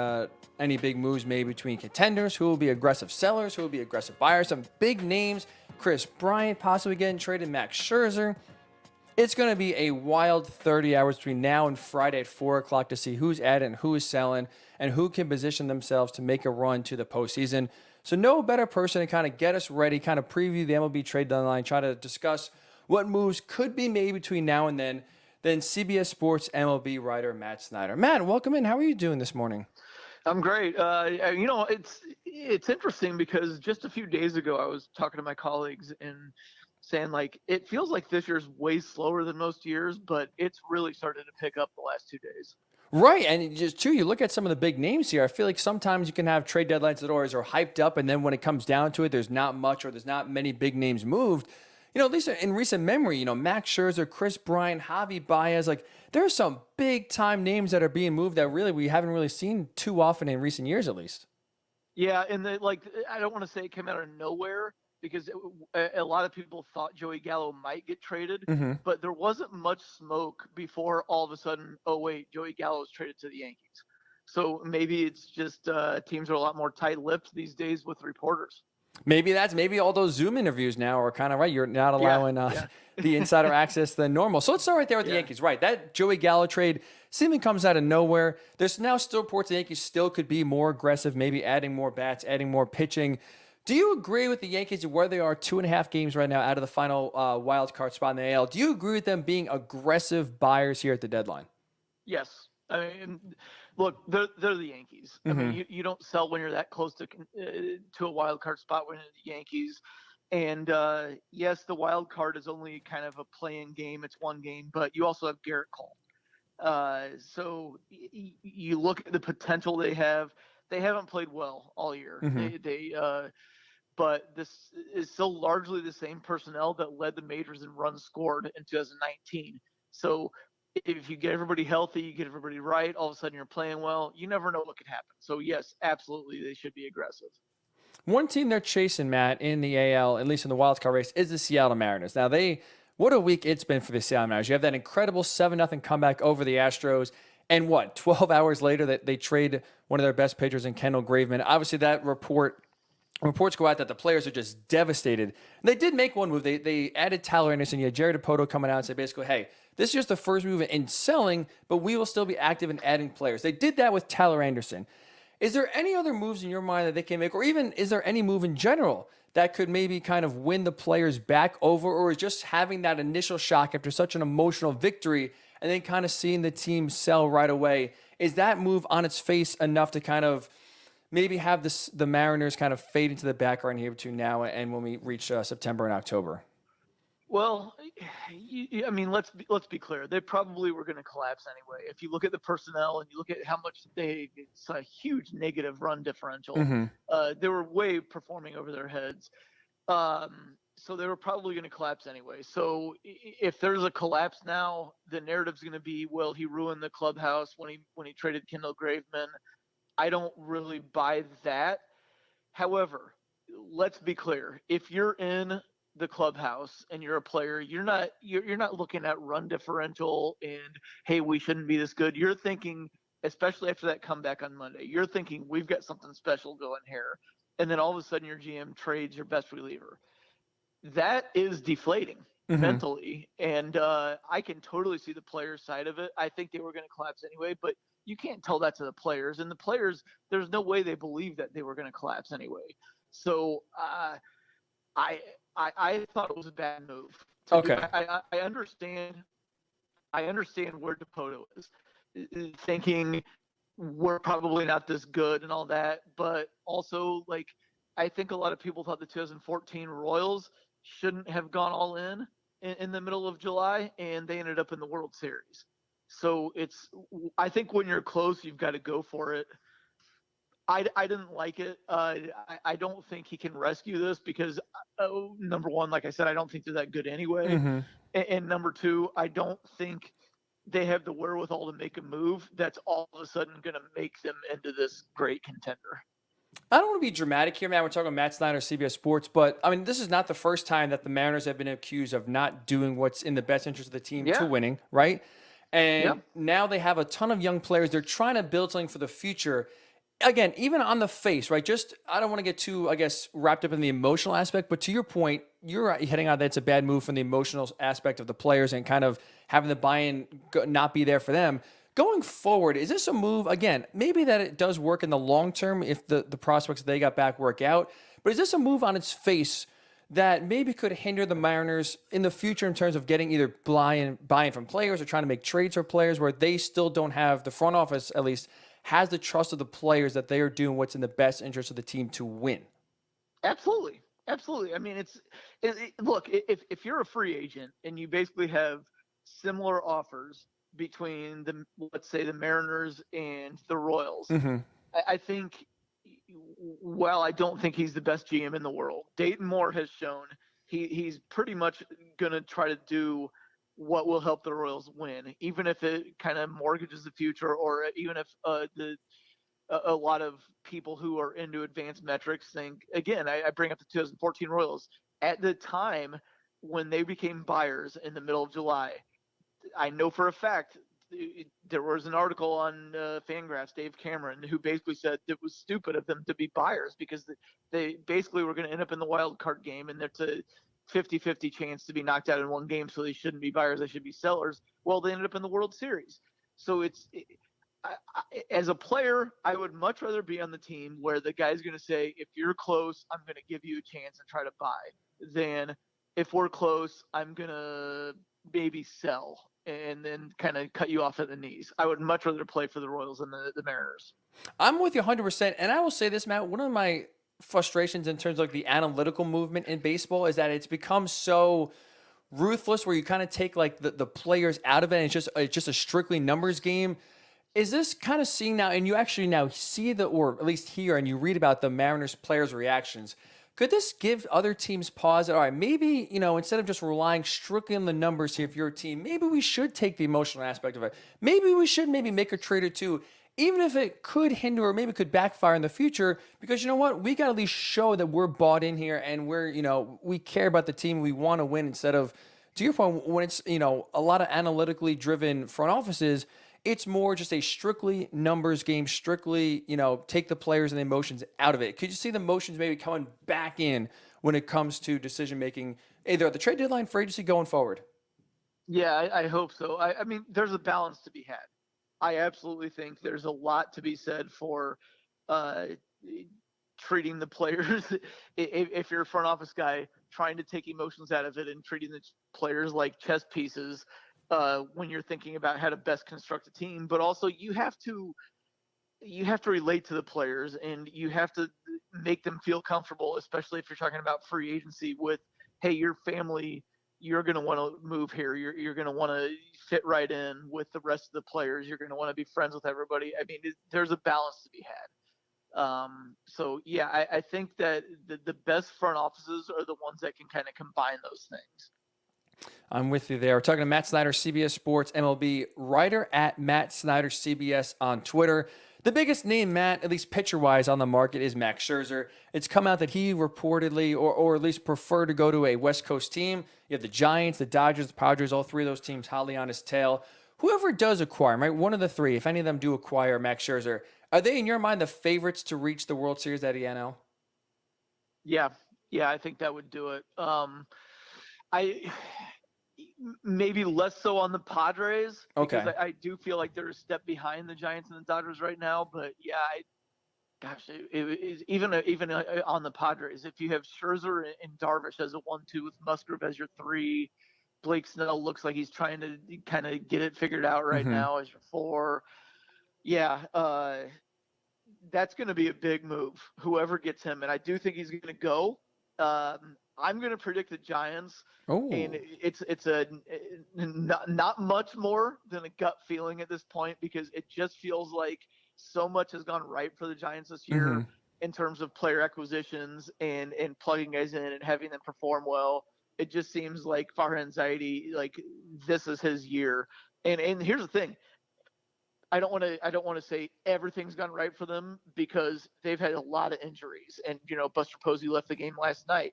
any big moves made between contenders, who will be aggressive sellers, who will be aggressive buyers, some big names. Chris Bryant possibly getting traded, Max Scherzer. It's going to be a wild 30 hours between now and Friday at 4 o'clock to see who's adding and who is selling and who can position themselves to make a run to the postseason. So no better person to kind of get us ready, kind of preview the MLB trade deadline, try to discuss what moves could be made between now and then than CBS Sports MLB writer Matt Snyder. Matt, welcome in. How are you doing this morning? I'm great. It's interesting because just a few days ago I was talking to my colleagues and saying, like, it feels like this year's way slower than most years, but it's really started to pick up the last 2 days. Right, and just too, you look at some of the big names here. I feel like sometimes you can have trade deadlines that always are hyped up, and then when it comes down to it, there's not much or there's not many big names moved. You know, at least in recent memory, Max Scherzer, Chris Bryant, Javi Baez, like there are some big time names that are being moved that really we haven't really seen too often in recent years, at least. Yeah, and I don't want to say it came out of nowhere because a lot of people thought Joey Gallo might get traded, but there wasn't much smoke before all of a sudden, oh wait, Joey Gallo's traded to the Yankees. So maybe it's just teams are a lot more tight-lipped these days with reporters. Maybe all those Zoom interviews now are kind of right. You're not allowing the insider access than normal. So let's start right there with the Yankees. Right, that Joey Gallo trade seemingly comes out of nowhere. There's now still reports the Yankees still could be more aggressive, maybe adding more bats, adding more pitching. Do you agree with the Yankees where they are 2.5 games right now out of the final wild card spot in the AL? Do you agree with them being aggressive buyers here at the deadline? Yes. I mean, look, they're the Yankees. I mean, you don't sell when you're that close to a wild card spot when you're the Yankees. And yes, the wild card is only kind of a play-in game. It's one game, but you also have Garrett Cole. So you look at the potential they have. They haven't played well all year. But this is still largely the same personnel that led the majors in runs scored in 2019. So if you get everybody healthy, you get everybody right, all of a sudden you're playing well. You never know what could happen. So yes, absolutely, they should be aggressive. One team they're chasing, Matt, in the AL, at least in the wild card race, is the Seattle Mariners. Now, what a week it's been for the Seattle Mariners. You have that incredible 7-0 comeback over the Astros. And 12 hours later that they trade one of their best pitchers in Kendall Graveman. Obviously, that reports go out that the players are just devastated. They did make one move. They added Tyler Anderson. You had Jerry DiPoto coming out and say basically, hey, this is just the first move in selling, but we will still be active in adding players. They did that with Tyler Anderson. Is there any other moves in your mind that they can make, or even is there any move in general that could maybe kind of win the players back over, or is just having that initial shock after such an emotional victory and then kind of seeing the team sell right away? Is that move on its face enough to kind of maybe have the Mariners kind of fade into the background here between now and when we reach September and October? Well, I mean, let's be clear. They probably were going to collapse anyway. If you look at the personnel and you look at how much it's a huge negative run differential. Mm-hmm. They were way performing over their heads. So they were probably going to collapse anyway. So if there's a collapse now, the narrative's going to be, well, he ruined the clubhouse when he traded Kendall Graveman. I don't really buy that. However, let's be clear. If you're in the clubhouse and you're a player, you're not looking at run differential and, hey, we shouldn't be this good. You're thinking, especially after that comeback on Monday, you're thinking we've got something special going here. And then all of a sudden your GM trades your best reliever. That is deflating mentally. And I can totally see the players' side of it. I think they were going to collapse anyway, but you can't tell that to the players. And the players, there's no way they believe that they were going to collapse anyway. So I thought it was a bad move. Okay. I understand where Dipoto is, thinking we're probably not this good and all that, but also, like, I think a lot of people thought the 2014 Royals shouldn't have gone all in the middle of July, and they ended up in the World Series. So I think when you're close, you've got to go for it. I didn't like it. I don't think he can rescue this because, number one, like I said, I don't think they're that good anyway. Mm-hmm. And number two, I don't think they have the wherewithal to make a move that's all of a sudden going to make them into this great contender. I don't want to be dramatic here, man. We're talking Matt Snyder, CBS Sports, but I mean, this is not the first time that the Mariners have been accused of not doing what's in the best interest of the team to winning, right? And now they have a ton of young players. They're trying to build something for the future. Again, even on the face, right? Just, I don't want to get too, I guess, wrapped up in the emotional aspect, but to your point, you're heading out that it's a bad move from the emotional aspect of the players and kind of having the buy-in not be there for them. Going forward, is this a move, again, maybe that it does work in the long term if the prospects they got back work out, but is this a move on its face that maybe could hinder the Mariners in the future in terms of getting either buy-in from players or trying to make trades for players where they still don't have, the front office at least, has the trust of the players that they are doing what's in the best interest of the team to win? Absolutely. I mean, look, if you're a free agent and you basically have similar offers between let's say the Mariners and the Royals, I think, well, I don't think he's the best GM in the world. Dayton Moore has shown he's pretty much going to try to do what will help the Royals win, even if it kind of mortgages the future, or even if a lot of people who are into advanced metrics think, again, I bring up the 2014 Royals. At the time when they became buyers in the middle of July, I know for a fact there was an article on Fangraphs, Dave Cameron, who basically said it was stupid of them to be buyers because they basically were going to end up in the wild card game, and it's a 50-50 chance to be knocked out in one game, so they shouldn't be buyers, they should be sellers. Well, they ended up in the World Series. So as a player, I would much rather be on the team where the guy's going to say, if you're close, I'm going to give you a chance and try to buy, than if we're close, I'm going to maybe sell and then kind of cut you off at the knees. I would much rather play for the Royals than the Mariners. I'm with you 100%. And I will say this, Matt, one of my frustrations in terms of like the analytical movement in baseball is that it's become so ruthless where you kind of take like the players out of it and it's just a strictly numbers game. Is this kind of seeing now, and you actually now see or at least hear and you read about the Mariners players' reactions, could this give other teams pause? All right, maybe, instead of just relying strictly on the numbers here, if you're a team, maybe we should take the emotional aspect of it. Maybe we should make a trade or two, even if it could hinder or maybe could backfire in the future, because you know what? We got to at least show that we're bought in here and we care about the team. We want to win instead of, to your point, when it's, a lot of analytically driven front offices, it's more just a strictly numbers game, strictly, take the players and the emotions out of it. Could you see the emotions maybe coming back in when it comes to decision-making, either at the trade deadline, for agency going forward? Yeah, I hope so. I mean, there's a balance to be had. I absolutely think there's a lot to be said for treating the players, if you're a front office guy, trying to take emotions out of it and treating the players like chess pieces when you're thinking about how to best construct a team. But also you have to relate to the players and you have to make them feel comfortable, especially if you're talking about free agency with, hey, your family you're going to want to move here. You're going to want to fit right in with the rest of the players. You're going to want to be friends with everybody. I mean, there's a balance to be had. So yeah, I think that the best front offices are the ones that can kind of combine those things. I'm with you there. We're talking to Matt Snyder, CBS Sports MLB writer at Matt Snyder CBS on Twitter. The biggest name, Matt, at least pitcher-wise on the market, is Max Scherzer. It's come out that he reportedly, or at least prefer to go to a West Coast team. You have the Giants, the Dodgers, the Padres, all three of those teams hotly on his tail. Whoever does acquire him, right, one of the three, if any of them do acquire Max Scherzer, are they, in your mind, the favorites to reach the World Series at the NL? Yeah, I think that would do it. I maybe less so on the Padres because I do feel like they're a step behind the Giants and the Dodgers right now. But yeah, even on the Padres, if you have Scherzer and Darvish as a 1-2 with Musgrove as your 3, Blake Snell looks like he's trying to kind of get it figured out right now as your 4. Yeah, that's going to be a big move, whoever gets him. And I do think he's going to go. I'm going to predict the Giants. Oh. And it's not much more than a gut feeling at this point because it just feels like so much has gone right for the Giants this year in terms of player acquisitions and plugging guys in and having them perform well. It just seems like Farhan Zaidi, like this is his year. And here's the thing. I don't want to say everything's gone right for them because they've had a lot of injuries and, Buster Posey left the game last night,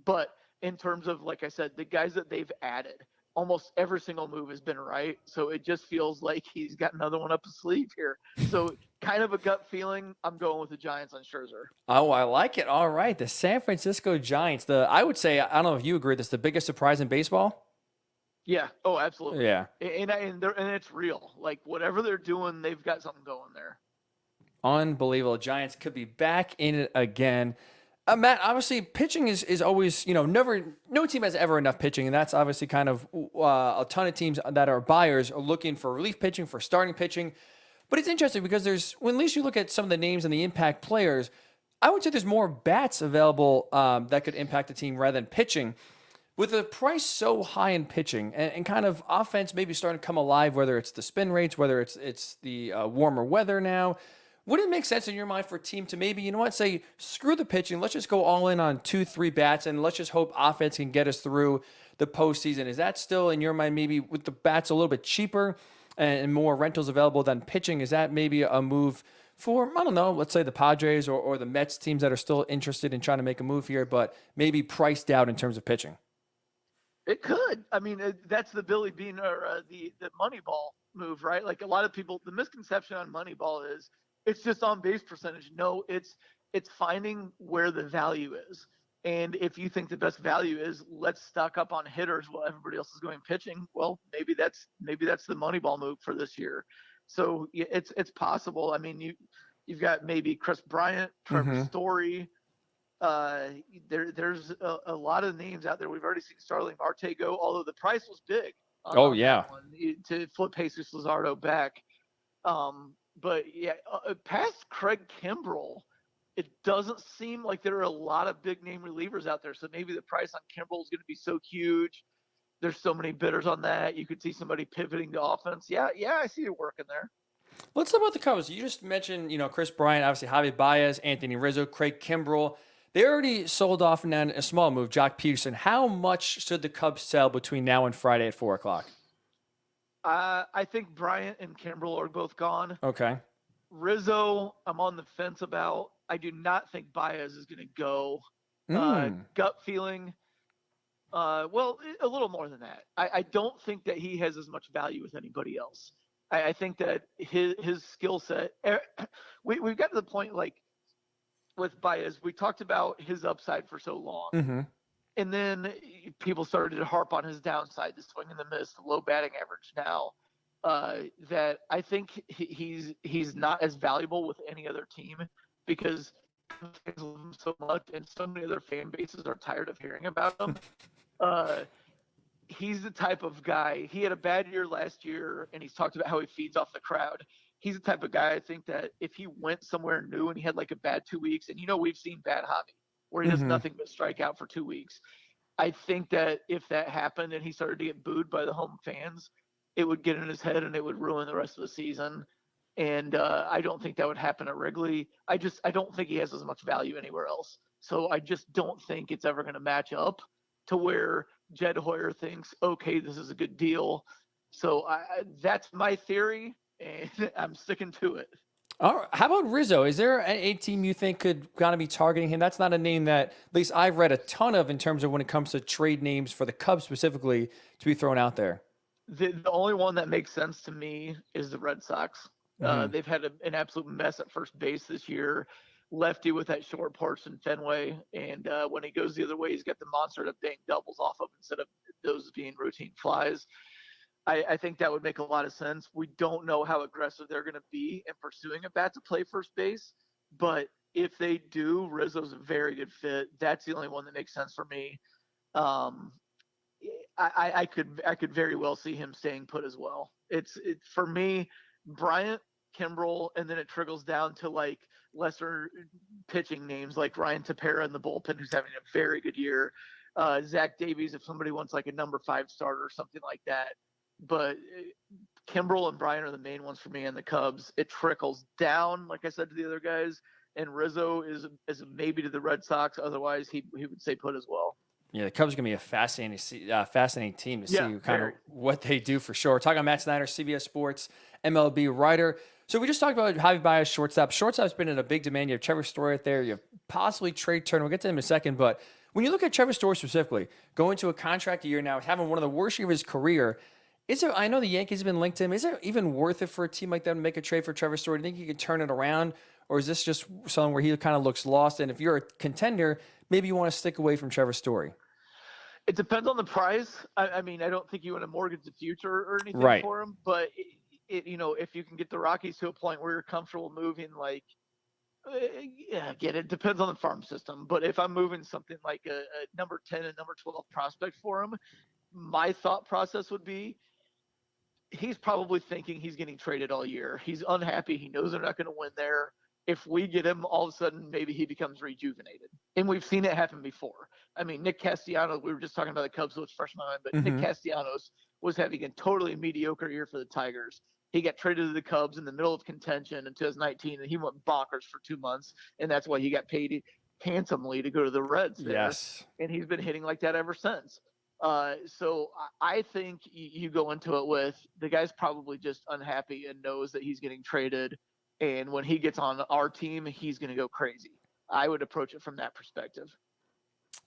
but in terms of, like I said, the guys that they've added, almost every single move has been right. So it just feels like he's got another one up his sleeve here. So kind of a gut feeling. I'm going with the Giants on Scherzer. Oh, I like it. All right. The San Francisco Giants, I would say, I don't know if you agree, this is the biggest surprise in baseball. Yeah. Oh, absolutely. Yeah. And it's real. Like whatever they're doing, they've got something going there. Unbelievable. Giants could be back in it again. Matt, obviously pitching is always, no team has ever enough pitching. And that's obviously kind of a ton of teams that are buyers are looking for relief pitching, for starting pitching. But it's interesting because when at least you look at some of the names and the impact players, I would say there's more bats available that could impact the team rather than pitching. With the price so high in pitching and kind of offense maybe starting to come alive, whether it's the spin rates, whether it's the warmer weather now, would it make sense in your mind for a team to maybe, say, screw the pitching, let's just go all in on 2-3 bats, and let's just hope offense can get us through the postseason? Is that still, in your mind, maybe with the bats a little bit cheaper and more rentals available than pitching, is that maybe a move for, I don't know, let's say the Padres or the Mets, teams that are still interested in trying to make a move here, but maybe priced out in terms of pitching? It could. I mean, that's the Billy Bean or the Moneyball move, right? Like a lot of people, the misconception on Moneyball is it's just on base percentage. No, it's finding where the value is. And if you think the best value is let's stock up on hitters while everybody else is going pitching, well, maybe that's the Moneyball move for this year. So it's possible. I mean, you've got maybe Chris Bryant, Trevor Story. There's a lot of names out there. We've already seen Starling Marte go, although the price was big. On that one, to flip Jesus Luzardo back. But yeah, past Craig Kimbrell, it doesn't seem like there are a lot of big name relievers out there. So maybe the price on Kimbrell is going to be so huge. There's so many bidders on that. You could see somebody pivoting to offense. Yeah, I see it working there. Let's talk about the Cubs. You just mentioned, Chris Bryant, obviously Javi Baez, Anthony Rizzo, Craig Kimbrell. They already sold off in a small move, Jock Peterson. How much should the Cubs sell between now and Friday at 4 o'clock? I think Bryant and Kimbrell are both gone. Okay. Rizzo, I'm on the fence about. I do not think Baez is going to go. Gut feeling. Well, a little more than that. I don't think that he has as much value as anybody else. I think that his skill set. We've got to the point like with Baez. We talked about his upside for so long. And then people started to harp on his downside, the swing and the miss, the low batting average now, that I think he's not as valuable with any other team because fans love him so much and so many other fan bases are tired of hearing about him. He's the type of guy, he had a bad year last year and he's talked about how he feeds off the crowd. He's the type of guy I think that if he went somewhere new and he had like a bad 2 weeks, and we've seen bad Javi, where he does nothing but strike out for 2 weeks. I think that if that happened and he started to get booed by the home fans, it would get in his head and it would ruin the rest of the season. And I don't think that would happen at Wrigley. I don't think he has as much value anywhere else. So I just don't think it's ever going to match up to where Jed Hoyer thinks, okay, this is a good deal. So that's my theory, and I'm sticking to it. All right. How about Rizzo? Is there a team you think could kind of be targeting him? That's not a name that, at least I've read a ton of in terms of when it comes to trade names for the Cubs specifically to be thrown out there. The only one that makes sense to me is the Red Sox. They've had an absolute mess at first base this year. Lefty with that short porch in Fenway, and when he goes the other way, he's got the monster to bank doubles off of instead of those being routine flies. I think that would make a lot of sense. We don't know how aggressive they're going to be in pursuing a bat to play first base, but if they do, Rizzo's a very good fit. That's the only one that makes sense for me. I could very well see him staying put as well. It's for me, Bryant, Kimbrel, and then it trickles down to like lesser pitching names like Ryan Tepera in the bullpen, who's having a very good year. Zach Davies, if somebody wants like a number 5 starter or something like that. But Kimbrel and Bryant are the main ones for me in the Cubs. It trickles down, like I said, to the other guys. And Rizzo is a maybe to the Red Sox. Otherwise, he would stay put as well. Yeah, the Cubs are going to be a fascinating team to see kind of what they do for sure. We're talking about Matt Snyder, CBS Sports MLB Writer. So we just talked about Javi Baez, shortstop. Shortstop's been in a big demand. You have Trevor Story out there. You have possibly Trey Turner. We'll get to him in a second. But when you look at Trevor Story specifically, going to a contract year now, having one of the worst years of his career, I know the Yankees have been linked to him. Is it even worth it for a team like that to make a trade for Trevor Story? Do you think he could turn it around? Or is this just something where he kind of looks lost? And if you're a contender, maybe you want to stick away from Trevor Story. It depends on the price. I mean, I don't think you want to mortgage the future or anything for him. But, if you can get the Rockies to a point where you're comfortable moving, like, again, it depends on the farm system. But if I'm moving something like a number 10 and number 12 prospect for him, my thought process would be he's probably thinking he's getting traded all year. He's unhappy. He knows they're not going to win there. If we get him, all of a sudden, maybe he becomes rejuvenated. And we've seen it happen before. I mean, Nick Castellanos, we were just talking about the Cubs, so it's fresh in my mind, but Nick Castellanos was having a totally mediocre year for the Tigers. He got traded to the Cubs in the middle of contention in 2019, and he went bonkers for 2 months, and that's why he got paid handsomely to go to the Reds there. Yes. And he's been hitting like that ever since. So I think you go into it with the guy's probably just unhappy and knows that he's getting traded. And when he gets on our team, he's going to go crazy. I would approach it from that perspective.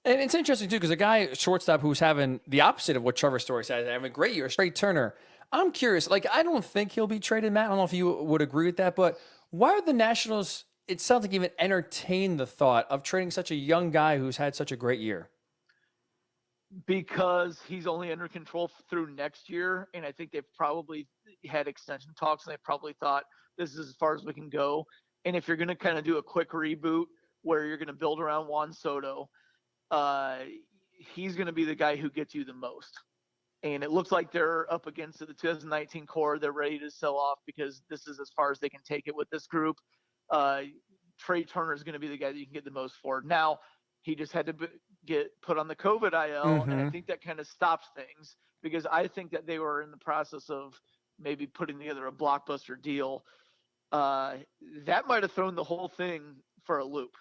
And it's interesting, too, because a guy, shortstop, who's having the opposite of what Trevor Story says, having a great year, Trey Turner. I'm curious. Like, I don't think he'll be traded, Matt. I don't know if you would agree with that. But why are the Nationals, it sounds like, even entertain the thought of trading such a young guy who's had such a great year? Because he's only under control through next year. And I think they've probably had extension talks, and they probably thought this is as far as we can go. And if you're going to kind of do a quick reboot where you're going to build around Juan Soto, he's going to be the guy who gets you the most. And it looks like they're up against the 2019 core. They're ready to sell off because this is as far as they can take it with this group. Trey Turner is going to be the guy that you can get the most for. Now, he just had to get put on the COVID IL, and I think that kind of stopped things because I think that they were in the process of maybe putting together a blockbuster deal. That might have thrown the whole thing for a loop.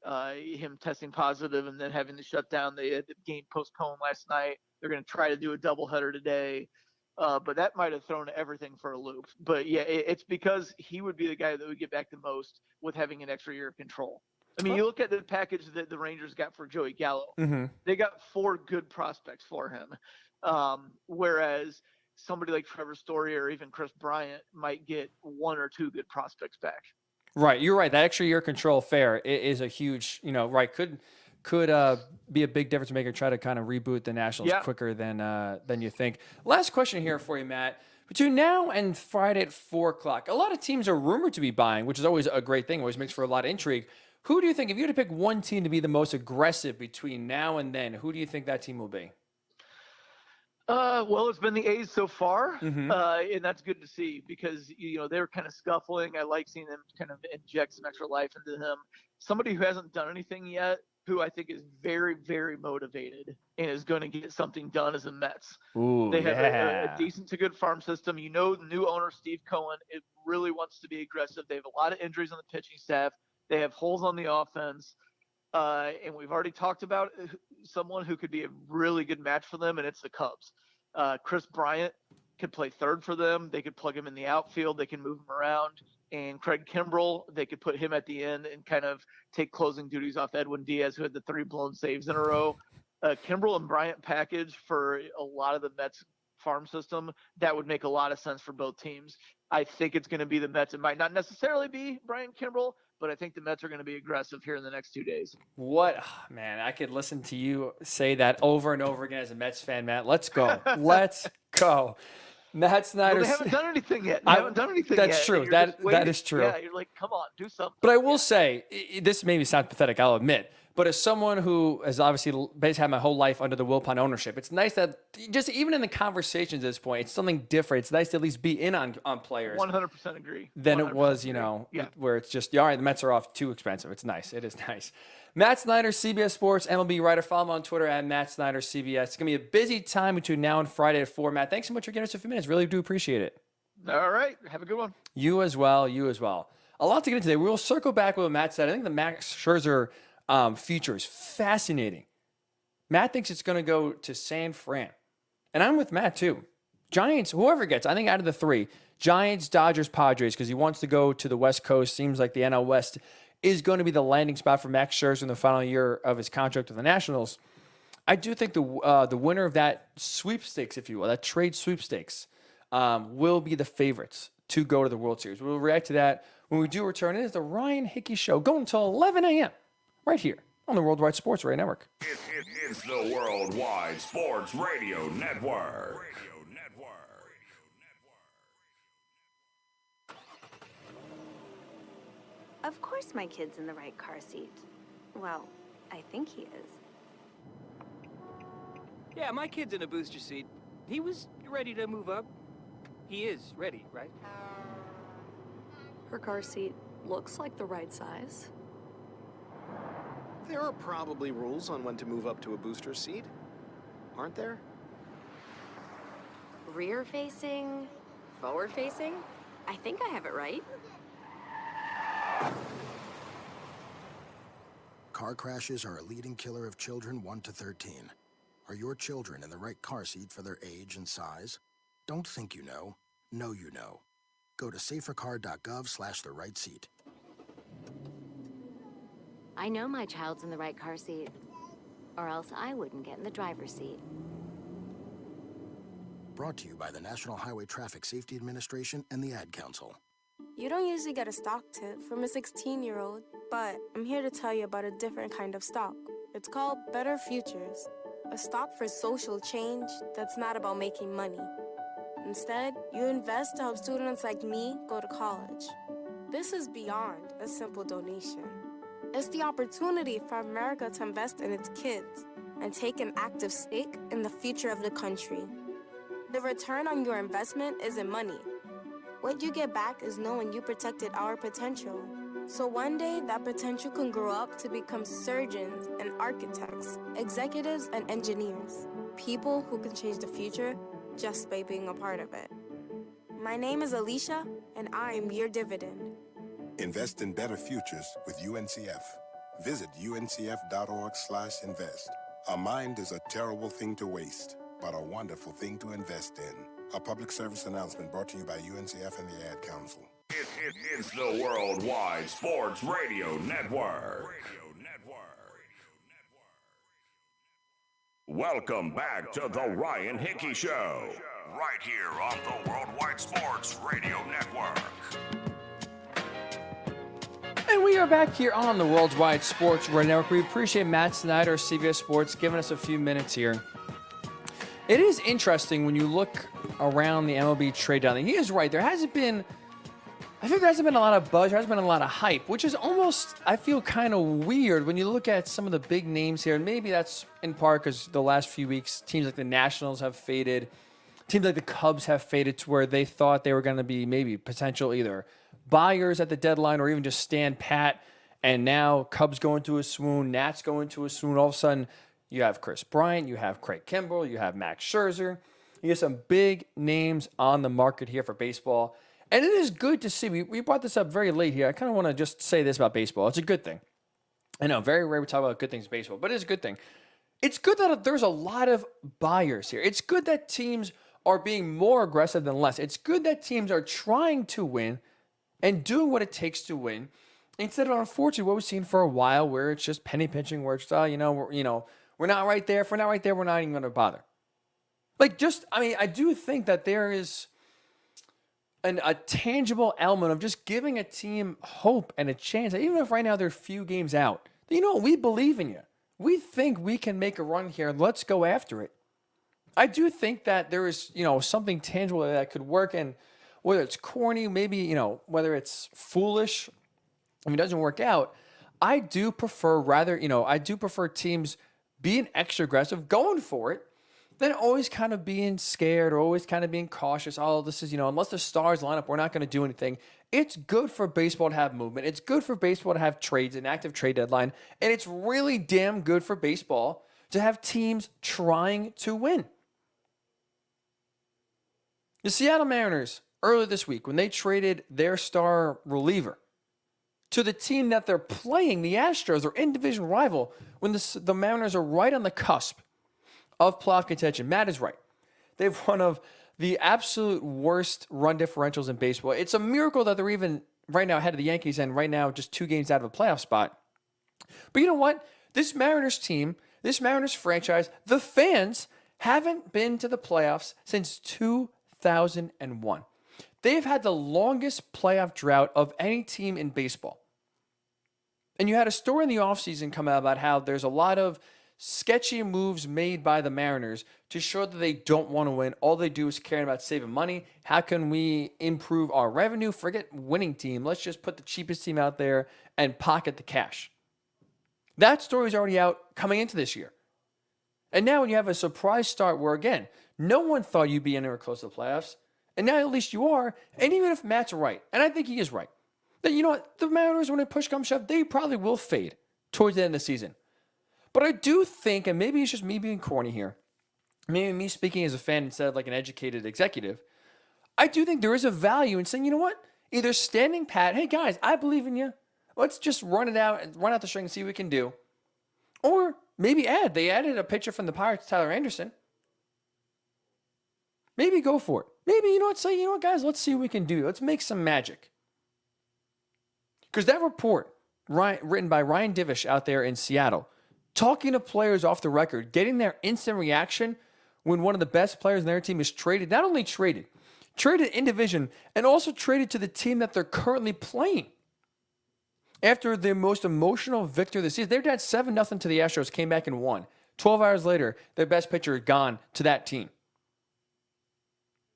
Him testing positive and then having to shut down. They had the game postponed last night. They're going to try to do a doubleheader today. But that might have thrown everything for a loop. But, yeah, it's because he would be the guy that would get back the most with having an extra year of control. I mean, you look at the package that the Rangers got for Joey Gallo. They got 4 good prospects for him, whereas somebody like Trevor Story or even Chris Bryant might get 1 or 2 good prospects back. Right, you're right. That extra year control fair is a huge, could be a big difference maker. Try to kind of reboot the Nationals quicker than you think. Last question here for you, Matt. Between now and Friday at 4:00, a lot of teams are rumored to be buying, which is always a great thing. Always makes for a lot of intrigue. Who do you think, if you had to pick one team to be the most aggressive between now and then, who do you think that team will be? Well, it's been the A's so far, and that's good to see because, they're kind of scuffling. I like seeing them kind of inject some extra life into him. Somebody who hasn't done anything yet who I think is very, very motivated and is going to get something done as the Mets. Ooh, They have yeah. a decent to good farm system. You know, the new owner, Steve Cohen, it really wants to be aggressive. They have a lot of injuries on the pitching staff. They have holes on the offense. And we've already talked about someone who could be a really good match for them, and it's the Cubs. Chris Bryant could play third for them. They could plug him in the outfield. They can move him around. And Craig Kimbrell, they could put him at the end and kind of take closing duties off Edwin Diaz, who had the 3 blown saves in a row. Kimbrell and Bryant package for a lot of the Mets farm system, that would make a lot of sense for both teams. I think it's going to be the Mets. It might not necessarily be Brian Kimbrell, but I think the Mets are going to be aggressive here in the next 2 days. What, man, I could listen to you say that over and over again as a Mets fan, Matt. Let's go. Let's go. Matt Snyder. Well, they haven't done anything yet. They haven't done anything yet. That's true. That is true. Yeah, you're like, come on, do something. But I will say, this made me sound pathetic, I'll admit. But as someone who has obviously basically had my whole life under the Wilpon ownership, it's nice that just even in the conversations at this point, it's something different. It's nice to at least be in on players. 100% agree. Than it was, where it's just, all right, the Mets are off too expensive. It's nice. It is nice. Matt Snyder, CBS Sports MLB Writer. Follow him on Twitter at Matt Snyder CBS. It's going to be a busy time between now and Friday at 4. Matt, thanks so much for giving us a few minutes. Really do appreciate it. All right. Have a good one. You as well. You as well. A lot to get into today. We will circle back with what Matt said. I think the Max Scherzer future is fascinating. Matt thinks it's going to go to San Fran. And I'm with Matt too. Giants, whoever gets, I think out of the 3, Giants, Dodgers, Padres, because he wants to go to the West Coast. Seems like the NL West is going to be the landing spot for Max Scherzer in the final year of his contract with the Nationals. I do think the winner of that sweepstakes, if you will, that trade sweepstakes, will be the favorites to go to the World Series. We'll react to that when we do return. It is the Ryan Hickey Show, going until 11 a.m. right here on the Worldwide Sports Radio Network. It's the Worldwide Sports Radio Network. Of course my kid's in the right car seat. Well, I think he is. Yeah, my kid's in a booster seat. He was ready to move up. He is ready, right? Her car seat looks like the right size. There are probably rules on when to move up to a booster seat, aren't there? Rear facing, forward facing? I think I have it right. Car crashes are a leading killer of children 1 to 13. Are your children in the right car seat for their age and size? Don't think you know you know. Go to safercar.gov/the right seat. I know my child's in the right car seat, or else I wouldn't get in the driver's seat. Brought to you by the National Highway Traffic Safety Administration and the Ad Council. You don't usually get a stock tip from a 16-year-old, but I'm here to tell you about a different kind of stock. It's called Better Futures, a stock for social change that's not about making money. Instead, you invest to help students like me go to college. This is beyond a simple donation. It's the opportunity for America to invest in its kids and take an active stake in the future of the country. The return on your investment isn't money. What you get back is knowing you protected our potential. So one day, that potential can grow up to become surgeons and architects, executives and engineers, people who can change the future just by being a part of it. My name is Alicia, and I'm your dividend. Invest in better futures with UNCF. Visit uncf.org/invest. A mind is a terrible thing to waste, but a wonderful thing to invest in. A public service announcement brought to you by UNCF and the Ad Council. It's the Worldwide Sports Radio Network. Welcome back to the Ryan Hickey Show, right here on the Worldwide Sports Radio Network. And we are back here on the Worldwide Sports Radio Network. We appreciate Matt Snyder, CBS Sports, giving us a few minutes here. It is interesting when you look around the MLB trade down. He is right. There hasn't been a lot of buzz. There hasn't been a lot of hype, which is almost, I feel, kind of weird when you look at some of the big names here. And maybe that's in part because the last few weeks, teams like the Nationals have faded. Teams like the Cubs have faded to where they thought they were going to be maybe potential either buyers at the deadline or even just stand pat And now Cubs go into a swoon, Nats go into a swoon. All of a sudden, you have Chris Bryant, you have Craig Kimbrell, you have Max Scherzer. You have some big names on the market here for baseball. And it is good to see. We brought this up very late here. I kind of want to just say this about baseball. It's a good thing. I know, very rare we talk about good things in baseball, but it's a good thing. It's good that there's a lot of buyers here. It's good that teams are being more aggressive than less. It's good that teams are trying to win and doing what it takes to win, instead of, unfortunately, what we've seen for a while, where it's just penny pinching, where it's, we're not right there. If we're not right there, we're not even going to bother. I do think that there is a tangible element of just giving a team hope and a chance. Even if right now they're a few games out, we believe in you. We think we can make a run here. Let's go after it. I do think that there is, something tangible that could work, and whether it's corny, maybe, whether it's foolish, if it doesn't work out, I do prefer teams being extra aggressive, going for it, than always kind of being scared or always kind of being cautious. Oh, this is, unless the stars line up, we're not going to do anything. It's good for baseball to have movement. It's good for baseball to have trades, an active trade deadline. And it's really damn good for baseball to have teams trying to win. The Seattle Mariners, earlier this week, when they traded their star reliever to the team that they're playing, the Astros, their in-division rival, when the Mariners are right on the cusp of playoff contention. Matt is right. They have one of the absolute worst run differentials in baseball. It's a miracle that they're even right now ahead of the Yankees and right now just 2 games out of a playoff spot. But you know what? This Mariners team, this Mariners franchise, the fans haven't been to the playoffs since 2001. They've had the longest playoff drought of any team in baseball. And you had a story in the offseason come out about how there's a lot of sketchy moves made by the Mariners to show that they don't want to win. All they do is care about saving money. How can we improve our revenue? Forget winning team. Let's just put the cheapest team out there and pocket the cash. That story is already out coming into this year. And now when you have a surprise start where, again, no one thought you'd be anywhere close to the playoffs, and now at least you are, and even if Matt's right, and I think he is right, that the Mariners, when a push comes shove, they probably will fade towards the end of the season. But I do think, and maybe it's just me being corny here, maybe me speaking as a fan instead of like an educated executive, I do think there is a value in saying, you know what? Either standing pat, hey guys, I believe in you. Let's just run it out and run out the string and see what we can do. Or maybe they added a pitcher from the Pirates, Tyler Anderson. Maybe go for it. Maybe, say, guys, let's see what we can do. Let's make some magic. Because that report, written by Ryan Divish out there in Seattle, talking to players off the record, getting their instant reaction when one of the best players in their team is traded, not only traded in division, and also traded to the team that they're currently playing. After their most emotional victory of the season, they're down 7-0 to the Astros, came back and won. 12 hours later, their best pitcher is gone to that team.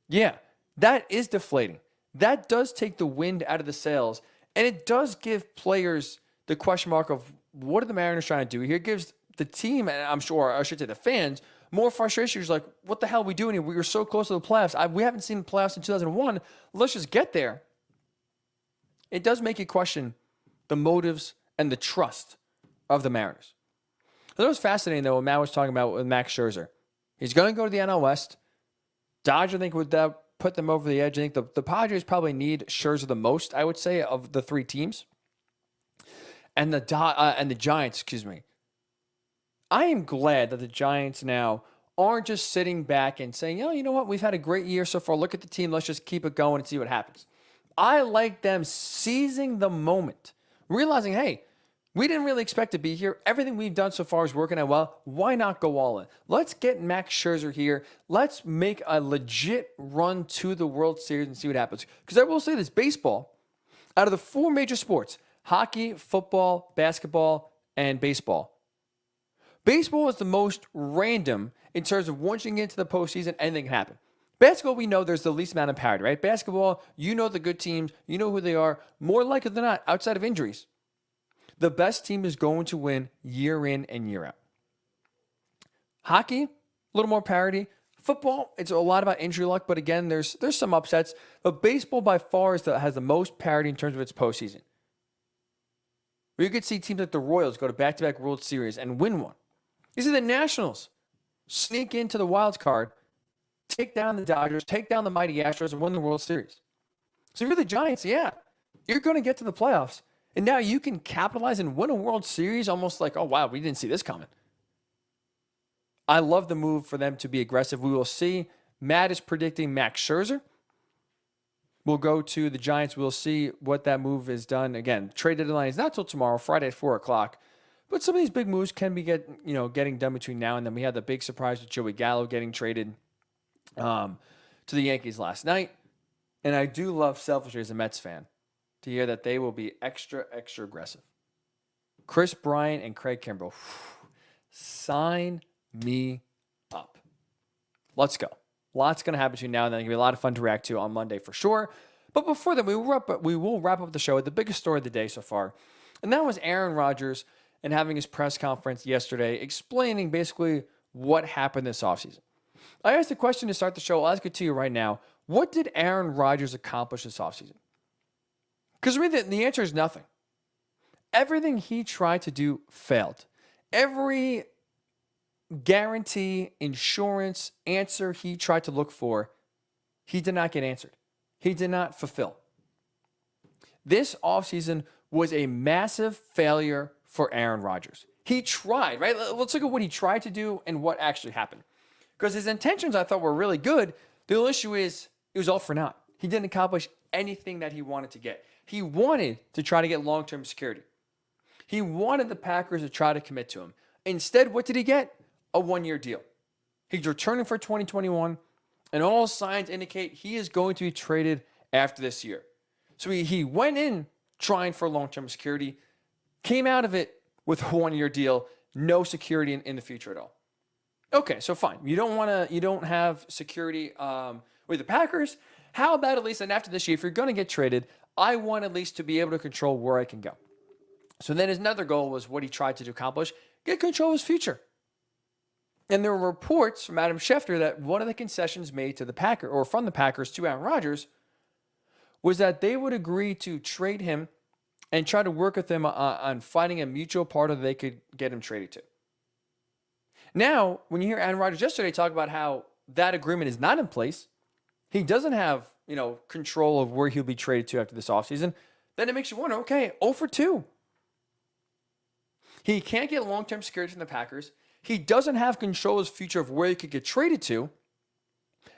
Yeah, that is deflating. That does take the wind out of the sails, and it does give players the question mark of what are the Mariners trying to do here. It gives the team, and I'm sure, I should say the fans, more frustration. It's like, what the hell are we doing here? We were so close to the playoffs. We haven't seen the playoffs in 2001. Let's just get there. It does make you question the motives and the trust of the Mariners. That was fascinating, though, what Matt was talking about with Max Scherzer. He's going to go to the NL West. Dodgers, I think, would put them over the edge. I think the Padres probably need Scherzer the most, I would say, of the 3 teams. And the Giants, excuse me. I am glad that the Giants now aren't just sitting back and saying, you know what, we've had a great year so far. Look at the team. Let's just keep it going and see what happens. I like them seizing the moment, realizing, hey, we didn't really expect to be here. Everything we've done so far is working out well. Why not go all in? Let's get Max Scherzer here. Let's make a legit run to the World Series and see what happens. Because I will say this, baseball, out of the 4 major sports, hockey, football, basketball, and baseball, baseball is the most random in terms of once you get into the postseason, anything can happen. Basketball, we know there's the least amount of parity, right? Basketball, the good teams, who they are. More likely than not, outside of injuries, the best team is going to win year in and year out. Hockey, a little more parity. Football, it's a lot about injury luck, but again, there's some upsets. But baseball by far has the most parity in terms of its postseason. where you could see teams like the Royals go to back-to-back World Series and win one. You see the Nationals sneak into the wild card, take down the Dodgers, take down the mighty Astros, and win the World Series. So if you're the Giants, yeah, you're going to get to the playoffs. And now you can capitalize and win a World Series almost like, oh, wow, we didn't see this coming. I love the move for them to be aggressive. We will see. Matt is predicting Max Scherzer. We'll go to the Giants. We'll see what that move is done. Again, trade deadline is not till tomorrow, Friday at 4 o'clock. But some of these big moves can be getting done between now and then. We had the big surprise with Joey Gallo getting traded to the Yankees last night. And I do love selfishly as a Mets fan to hear that they will be extra, extra aggressive. Chris Bryant and Craig Kimbrell, sign me up. Let's go. Lots going to happen between now and then. It's going to be a lot of fun to react to on Monday for sure. But before that, we will wrap up the show with the biggest story of the day so far. And that was AaronRodgers and having his press conference yesterday explaining basically what happened this offseason. I asked the question to start the show. I'll ask it to you right now. What did AaronRodgers accomplish this offseason? Because to me, the answer is nothing. Everything he tried to do failed. Every guarantee, insurance, answer he tried to look for, he did not get answered. He did not fulfill. This offseason was a massive failure for AaronRodgers. He tried, right? Let's look at what he tried to do and what actually happened. Because his intentions, I thought, were really good. The only issue is it was all for naught. He didn't accomplish anything that he wanted to get. He wanted to try to get long-term security. He wanted the Packers to try to commit to him. Instead, what did he get? A one-year deal. He's returning for 2021, and all signs indicate he is going to be traded after this year. So he went in trying for long-term security, came out of it with a one-year deal, no security in the future at all. Okay, so fine. You don't have security with the Packers. How about at least, and after this year, if you're going to get traded, I want at least to be able to control where I can go. So then his another goal was what he tried to accomplish, get control of his future. And there were reports from Adam Schefter that one of the concessions made to the Packers, or from the Packers to AaronRodgers, was that they would agree to trade him and try to work with him on finding a mutual partner that they could get him traded to. Now, when you hear AaronRodgers yesterday talk about how that agreement is not in place, he doesn't have, control of where he'll be traded to after this offseason, then it makes you wonder, okay, 0 for 2. He can't get long-term security from the Packers. He doesn't have control of his future of where he could get traded to.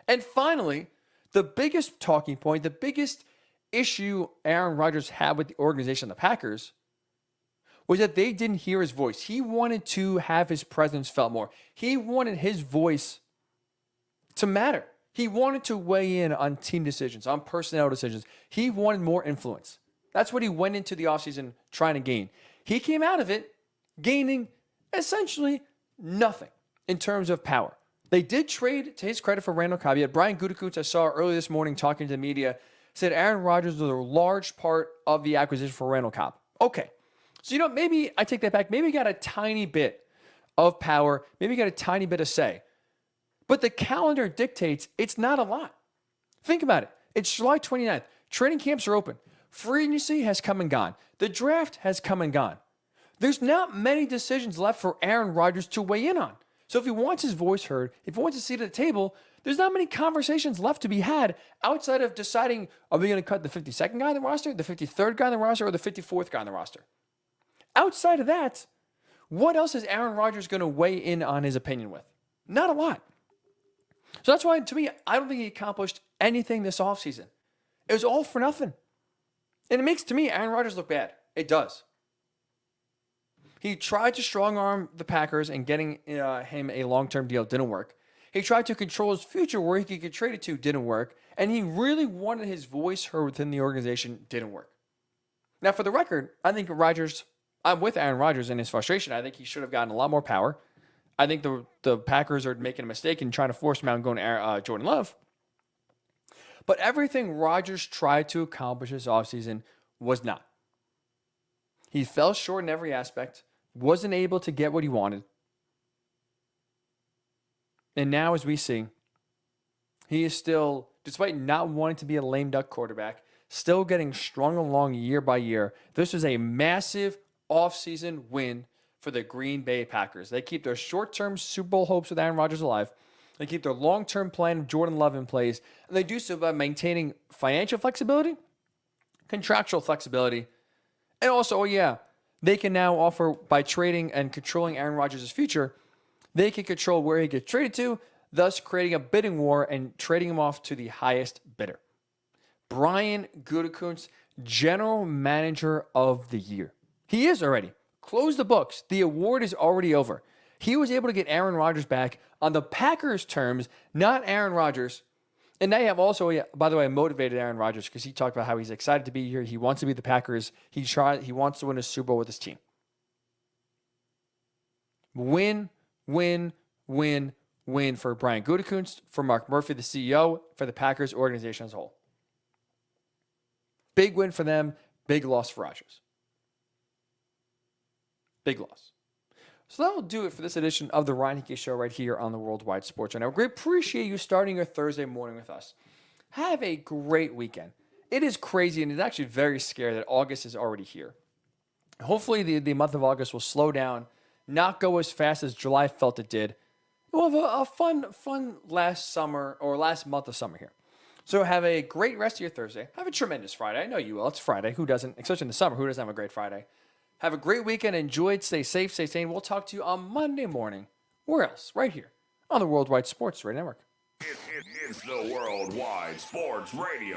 And finally, the biggest talking point, the biggest issue AaronRodgers had with the organization, the Packers, was that they didn't hear his voice. He wanted to have his presence felt more. He wanted his voice to matter. He wanted to weigh in on team decisions, on personnel decisions. He wanted more influence. That's what he went into the offseason trying to gain. He came out of it gaining essentially nothing in terms of power. They did trade, to his credit, for Randall Cobb. Yet Brian Gutekunst, I saw earlier this morning talking to the media, said AaronRodgers was a large part of the acquisition for Randall Cobb. Okay. So, maybe I take that back. Maybe he got a tiny bit of power. Maybe he got a tiny bit of say. But the calendar dictates it's not a lot. Think about it. It's July 29th. Training camps are open. Free agency has come and gone. The draft has come and gone. There's not many decisions left for AaronRodgers to weigh in on. So if he wants his voice heard, if he wants a seat at the table, there's not many conversations left to be had outside of deciding, are we going to cut the 52nd guy on the roster, the 53rd guy on the roster, or the 54th guy on the roster? Outside of that, what else is AaronRodgers going to weigh in on his opinion with? Not a lot. So that's why, to me, I don't think he accomplished anything this offseason. It was all for nothing. And it makes, to me, AaronRodgers look bad. It does. He tried to strong-arm the Packers and getting him a long-term deal. Didn't work. He tried to control his future where he could get traded to. Didn't work. And he really wanted his voice heard within the organization. Didn't work. Now, for the record, I think I'm with AaronRodgers in his frustration. I think he should have gotten a lot more power. I think the Packers are making a mistake in trying to force him out and going to Jordan Love. But everything Rodgers tried to accomplish this offseason was not. He fell short in every aspect, wasn't able to get what he wanted. And now, as we see, he is still, despite not wanting to be a lame duck quarterback, still getting strung along year by year. This was a massive offseason win for the Green Bay Packers. They keep their short-term Super Bowl hopes with Aaron Rodgers alive. They keep their long-term plan of Jordan Love in place, and they do so by maintaining financial flexibility, contractual flexibility, and also, they can now offer, by trading and controlling Aaron Rodgers' future, they can control where he gets traded to, thus creating a bidding war and trading him off to the highest bidder. Brian Gutekunst, General Manager of the Year. He is already. Close the books. The award is already over. He was able to get Aaron Rodgers back on the Packers' terms, not Aaron Rodgers. And they have also, by the way, motivated Aaron Rodgers because he talked about how he's excited to be here. He wants to be the Packers. He wants to win a Super Bowl with his team. Win, win, win, win for Brian Gutekunst, for Mark Murphy, the CEO, for the Packers organization as a whole. Big win for them. Big loss for Rodgers. Big loss. So that'll do it for this edition of the Ryan Hickey Show right here on the Worldwide Sports Network. We appreciate you starting your Thursday morning with us. Have a great weekend. It is crazy, and it's actually very scary that August is already here. Hopefully the month of August will slow down, not go as fast as July felt it did. We'll have a fun last summer or last month of summer here. So have a great rest of your Thursday. Have a tremendous Friday. I know you will. It's Friday. Who doesn't? Especially in the summer. Who doesn't have a great Friday? Have a great weekend. Enjoy it. Stay safe. Stay sane. We'll talk to you on Monday morning. Where else? Right here on the Worldwide Sports Radio Network. It's the Worldwide Sports Radio